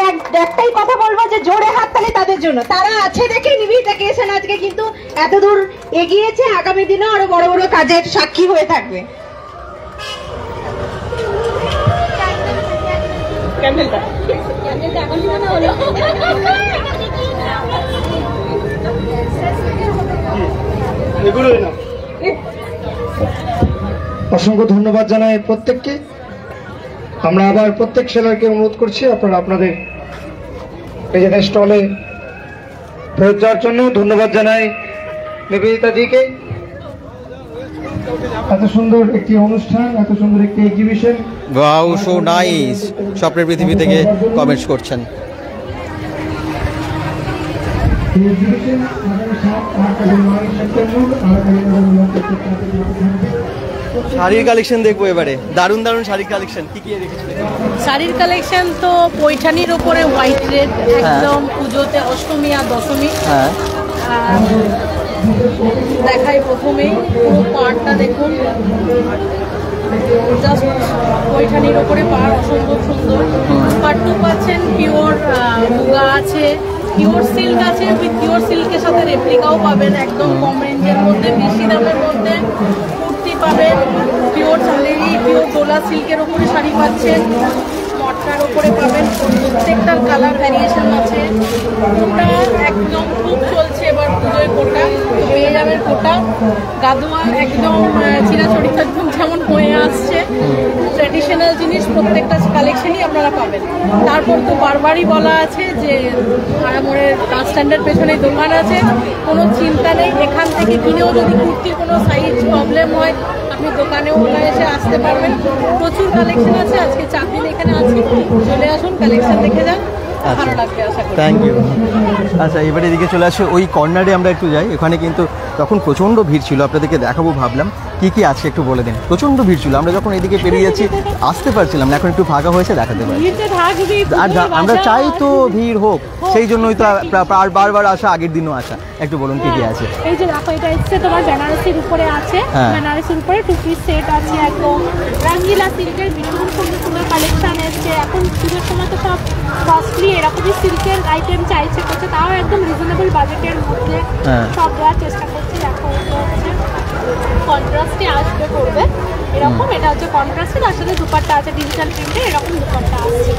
একটাই কথা বলবো যে জোরে হাততালি তাদের জন্য, তারা আছে দেখে নিবেদিতা ক্রিয়েশন আজকে কিন্তু এত দূর এগিয়েছে, আগামী দিনেও আরো বড় বড় কাজের সাক্ষী হয়ে থাকবে। অসংখ্য ধন্যবাদ জানাই প্রত্যেককে। আমরা আবার প্রত্যেক সেলারকে অনুরোধ করছি আপনারা আপনাদের নিজেদের স্টলে ফেরত যাওয়ার জন্য। ধন্যবাদ জানাই নিবেদিতা দিকে। এত সুন্দর একটি অনুষ্ঠান, এত সুন্দর একটি এক্সিবিশন। Wow, so nice. স্বপ্নের পৃথিবী থেকে কমেন্টস করছেন। শাড়ির কালেকশন দেখবো এবারে, দারুণ দারুণ শাড়ির কালেকশন। কি কি রেখেছেন? শাড়ির কালেকশন তো পৈঠানির ওপরে হোয়াইট রেড, একদম পুজোতে অষ্টমী আর দশমী। হ্যাঁ, দেখাই প্রথমেই পুরো পাড়টা দেখুন, জাস্ট পৈঠানির ওপরে পাড়, অসম্ভব সুন্দর। পাট্টু পাচ্ছেন, পিওর মুগা আছে, পিওর সিল্ক আছে, উইথ পিওর সিল্কের সাথে রেপ্লিকাও পাবেন একদম কম রেঞ্জের মধ্যে, বেশি দামের মধ্যে। কুর্তি পাবেন পিওর চালেরি, পিওর ডোলা সিল্কের ওপরে শাড়ি পাচ্ছেন, মটকার ওপরে পাবেন, প্রত্যেকটার কালার ভ্যারিয়েশন আছে। কোটা একদম খুব চলছে এবার পুজোয়, কোটা তো পেয়ে যাবেন। কোটা গাদোয়াল একদম চিরাচরিত একদম যেমন হয়ে আসছে, ট্র্যাডিশনাল জিনিস প্রত্যেকটা কালেকশনই আপনারা পাবেন। তারপর তো বারবারই বলা আছে যে আড়ামোড়ের বাস স্ট্যান্ডের পেছনে দোকান আছে, কোনো চিন্তা নেই। এখান থেকে কিনেও যদি কুর্তির কোনো সাইজ প্রবলেম হয় আপনি দোকানেও এসে আসতে পারবেন। প্রচুর কালেকশন আছে, আজকে 4 দিন এখানে আছি, চলে আসুন, কালেকশন দেখে যান, ভালো লাগবে আশা করি। Thank you. আচ্ছা, এবারে এদিকে চলে আসে, ওই কর্নারে আমরা একটু যাই। ওখানে কিন্তু তখন প্রচণ্ড ভিড় ছিল, আপনাদেরকে দেখাবো ভাবলাম। কি কি আছে একটু বলে দিন। প্রচণ্ড ভিড় ছিল, আমরা যখন এদিকে পেরিয়ে যাচ্ছি আসতে পারছিলাম না, এখন একটু ফাঁকা হয়েছে, দেখাতে পারি। আর আমরা চাই তো ভিড় হোক, সেই জন্যই তো আর বারবার আসা, আগের দিনও আসা। একটু বলুন কি কি আছে। এই যে দেখো, এটা হচ্ছে তোমার বেনারসির উপরে আছে, বেনারসির উপরে 2 পিস সেট আছে, একদম রঙ্গিলা সিল্কের ভীষণ সুন্দর সুন্দর কালেকশন এসছে। এখন পুজোর সময় তো সব কস্টলি এরকমই সিল্কের আইটেম চাইছে করছে, তাও একদম রিজনেবল বাজেটের মধ্যে সব দেওয়ার চেষ্টা করছি। দেখো, হচ্ছে কন্ট্রাস্টে আসবে করবে এরকম, এটা হচ্ছে কন্ট্রাস্টে, তার সাথে দুপাট্টা আছে ডিজিটাল প্রিন্টে, এরকম দুপাট্টা আছে।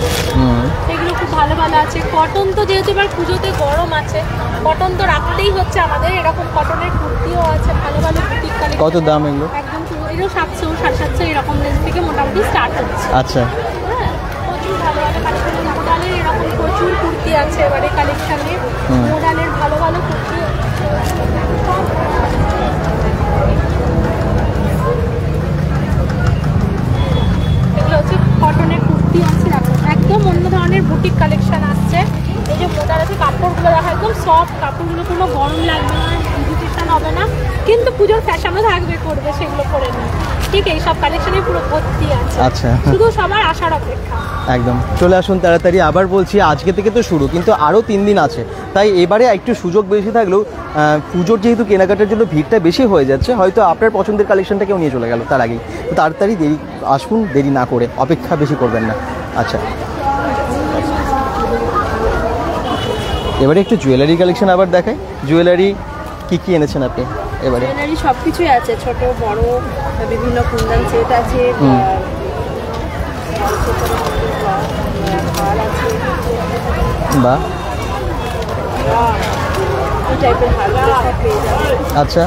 এগুলো খুব ভালো ভালো আছে। কটন তো যেহেতু এবার পুজোতে গরম আছে, কটন তো রাখতেই হচ্ছে আমাদের। এরকম কটনের কুর্তিও আছে, ভালো ভালো বুটিক কালেকশন। কত দাম এগুলো? একদম এগুলো 700 750 এরকম রেঞ্জ থেকে মোটামুটি স্টার্ট হচ্ছে। আচ্ছা, হ্যাঁ, প্রচুর ভালো ভালো কালেকশন। মোডালের এরকম প্রচুর কুর্তি আছে এবারে কালেকশনে, মোডালের ভালো ভালো কুর্তি। এগুলো হচ্ছে কটনের কুর্তি আছে, একদম অন্য ধরনের বুটিক কালেকশন আসছে। এই যে মোটার আছে, কাপড়গুলো দেখা একদম সফট, কাপড়গুলো কোনো গরম লাগবে না, ইরিটেশন হবে না, কিন্তু পুজোর ফ্যাশনও থাকবে করবে, সেগুলো করে নিই। ঠিক এই সব কালেকশনই পুরো ভর্তি আছে। আচ্ছা, শুধু সবার আসার অপেক্ষা। একদম চলে আসুন তাড়াতাড়ি। আবার বলছি, আজকে থেকে তো শুরু, কিন্তু আরও 3 দিন আছে, তাই এবারে একটু সুযোগ বেশি থাকলেও পুজোর যেহেতু কেনাকাটার জন্য ভিড়টা বেশি হয়ে যাচ্ছে, হয়তো আপনার পছন্দের কালেকশনটা কেউ নিয়ে চলে গেল তার আগেই। তো তাড়াতাড়ি আসুন, দেরি না করে, অপেক্ষা বেশি করবেন না। আচ্ছা, এবারে একটু জুয়েলারি কালেকশন আবার দেখাই। জুয়েলারি কি কি এনেছেন আপনি এবারে? জুয়েলারি সব কিছুই আছে, ছোট বড় বিভিন্ন কুন্দন সেট আছে, বাহ, এই টাইপের হালকা পেয়ে যাবেন। আচ্ছা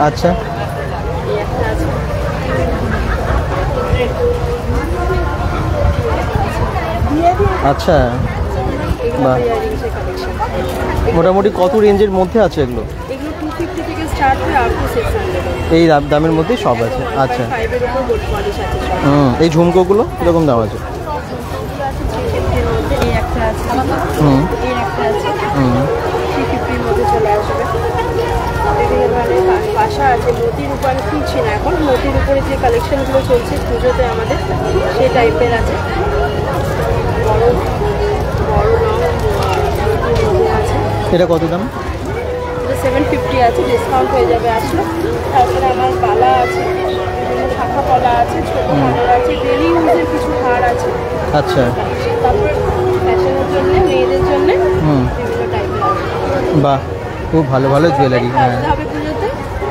আচ্ছা, আচ্ছা, বাহ, মোটামুটি কত রেঞ্জের মধ্যে আছে এগুলো? এগুলো 250 থেকে স্টার্ট হয়ে আপ টু 600 এই দামের মধ্যেই সব আছে। আচ্ছা, এই ঝুমকোগুলো কিরকম দাম আছে? এই একটা আছে, এই একটা আছে, 350 মধ্যে চলে আসবে। এবারে বাসা আছে মোতির উপরে, কিনছি না এখন, মোতির উপরে যে কালেকশনগুলো চলছে পুজোতে আমাদের, সেই টাইপের আছে। বড় বড় লং আছে। এটা কত দাম? এটা 750 আছে, ডিসকাউন্ট হয়ে যাবে আসলে। তারপরে আমার বালা আছে, শাখা পলা আছে, ছোট হার আছে, ডেলি ইউজের কিছু হার আছে। আচ্ছা। তারপরে ফ্যাশনের জন্য, মেয়েদের জন্য বিভিন্ন টাইপের আছে। বাহ, খুব ভালো ভালো জুয়েলারি। হ্যাঁ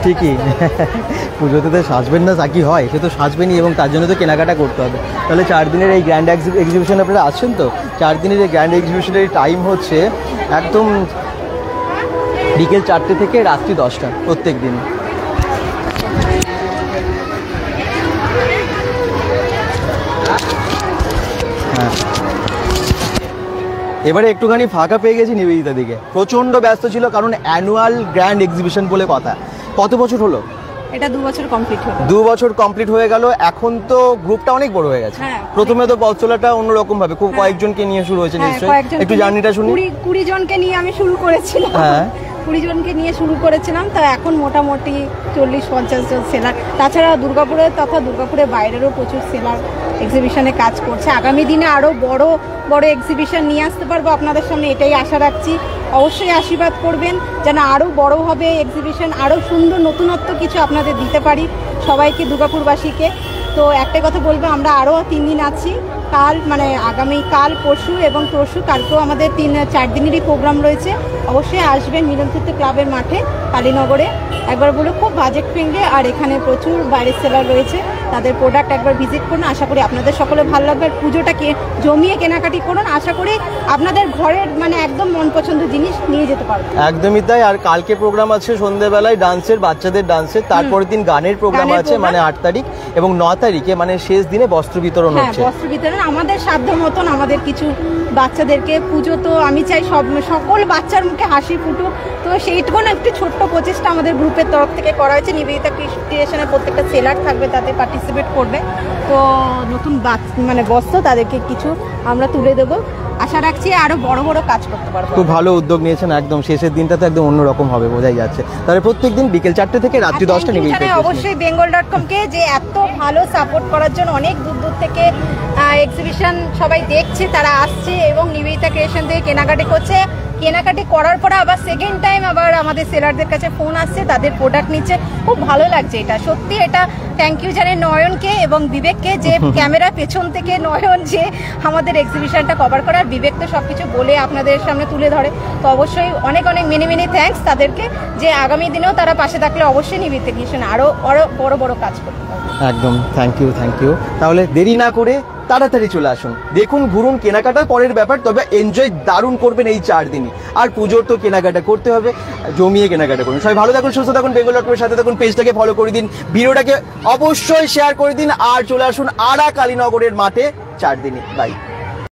ঠিকই, পুজোতে তো সাজবেন না তা কি হয়, সে তো সাজবেনই এবং তার জন্য তো কেনাকাটা করতে হবে। তাহলে 4 দিনের এই গ্র্যান্ড এক্সিবিশন আপনারা আসছেন তো? 4 দিনের এই গ্র্যান্ড এক্সিবিশনের টাইম হচ্ছে একদম বিকেল 4টে থেকে রাত্রি 10টা প্রত্যেক দিন। হ্যাঁ, এবারে একটুখানি ফাঁকা পেয়ে গেছি নিবেদিতা দিকে। প্রচণ্ড ব্যস্ত ছিল কারণ অ্যানুয়াল গ্র্যান্ড এক্সিবিশন বলে কথা। কত বছর হলো? এটা 2 বছর কমপ্লিট হলো। 2 বছর কমপ্লিট হয়ে গেল। এখন তো গ্রুপটা অনেক বড় হয়ে গেছে। প্রথমে তো পথ চলাটা অন্যরকম ভাবে খুব কয়েকজনকে নিয়ে শুরু হয়েছে নিশ্চয়ই, একটু জার্নিটা শুনি। 20 জনকে নিয়ে আমি শুরু করেছিলাম। হ্যাঁ, 20 জনকে নিয়ে শুরু করেছিলাম, তা এখন মোটামুটি 40-50 জন সেলার। তাছাড়া দুর্গাপুরে তথা দুর্গাপুরের বাইরেরও প্রচুর সেলার এক্সিবিশনে কাজ করছে। আগামী দিনে আরও বড় বড় এক্সিবিশন নিয়ে আসতে পারবো আপনাদের সামনে, এটাই আশা রাখছি। অবশ্যই আশীর্বাদ করবেন যেন আরও বড় হবে এক্সিবিশন, আরও সুন্দর নতুনত্ব কিছু আপনাদের দিতে পারি সবাইকে, দুর্গাপুরবাসীকে। তো একটাই কথা বলবো, আমরা আরও 3 দিন আছি। কাল মানে আগামী কাল, পরশু এবং তরশু, কালকেও আমাদের 4 দিনেরই প্রোগ্রাম রয়েছে। অবশ্যই আসবেন মিলনক্ষেত্র ক্লাবের মাঠে কালীনগরে। একবার বলে খুব বাজেট ফ্রেন্ডলি, আর এখানে প্রচুর বাইরের সেলার রয়েছে, তাদের প্রোডাক্ট একবার ভিজিট করুন। আশা করি আপনাদের সকলে ভালো লাগবে। আর পুজোটাকে জমিয়ে কেনাকাটি করুন, আশা করি আপনাদের ঘরের মানে একদম মন পছন্দের জিনিস নিয়ে যেতে পারবেন। একদমই তাই। আর কালকে প্রোগ্রাম আছে সন্ধ্যেবেলায় ডান্সের, বাচ্চাদের ডান্সের। তারপরের দিন গানের প্রোগ্রাম আছে, মানে 8 তারিখ, এবং 9 তারিখে মানে শেষ দিনে বস্ত্র বিতরণ হচ্ছে। বস্ত্র বিতরণ আমাদের সাধ্য মতন আমাদের কিছু বাচ্চাদেরকে, পুজো তো আমি চাই সকল বাচ্চার মুখে হাসি ফুটুক। তো সেইটুকু একটু ছোট্ট প্রচেষ্টা আমাদের গ্রুপের তরফ থেকে করা হয়েছে। নিবেদিতা ক্রিয়েশনের প্রত্যেকটা সেলার থাকবে, তাতে পার্টিসিপেট করবে। তো নতুন মানে বস্ত্র তাদেরকে কিছু আমরা তুলে দেবো। আশা রাখছি আরো বড় বড় কাজ করতে পারবো। খুব ভালো উদ্যোগ নিয়েছেন। একদম শেষের দিনটা তো একদম অন্যরকম হবে, বোঝাই যাচ্ছে। তাহলে প্রত্যেকদিন বিকেল 4টে থেকে রাত্রি 10টা নিবেদিতা। অবশ্যই bengal.com কে যে এত ভালো সাপোর্ট করার জন্য, অনেক দূর দূর থেকে এক্সিবিশন সবাই দেখছে, তারা আসছে এবং নিবেদিতা ক্রিয়েশন থেকে কেনাকাটি করছে। কেনাকাটি করার পরে আবার সেকেন্ড টাইম আবার আমাদের সেলারদের কাছে ফোন আসছে, তাদের প্রোডাক্ট নিচ্ছে। খুব ভালো লাগছে এটা সত্যি। এটা থ্যাংক ইউ জানাই নয়নকে এবং বিবেককে, যে ক্যামেরা পেছন থেকে নয়ন যে আমাদের এক্সিবিশনটা কভার করার, বিবেক তো সবকিছু বলে আপনাদের সামনে তুলে ধরে। তো অবশ্যই অনেক অনেক মেনি থ্যাঙ্কস তাদেরকে, যে আগামী দিনেও তারা পাশে থাকলে অবশ্যই নিবেদিতা ক্রিয়েশন আরো বড় বড় কাজ করতে পারবে। একদম থ্যাংক ইউ। তাহলে দেরি না করে তাড়াতাড়ি চলে আসুন, দেখুন, ঘুরুন। কেনাকাটা পরের ব্যাপার, তবে এনজয় দারুণ করবেন এই 4 দিনই। আর পুজোর তো কেনাকাটা করতে হবে, জমিয়ে কেনাকাটা করুন। সবাই ভালো থাকুন, সুস্থ থাকুন, bengal.com সাথে থাকুন। পেজটাকে ফলো করে দিন, ভিডিওটাকে অবশ্যই শেয়ার করে দিন, আর চলে আসুন আরা কালীনগরের মাঠে 4 দিনই। বাই।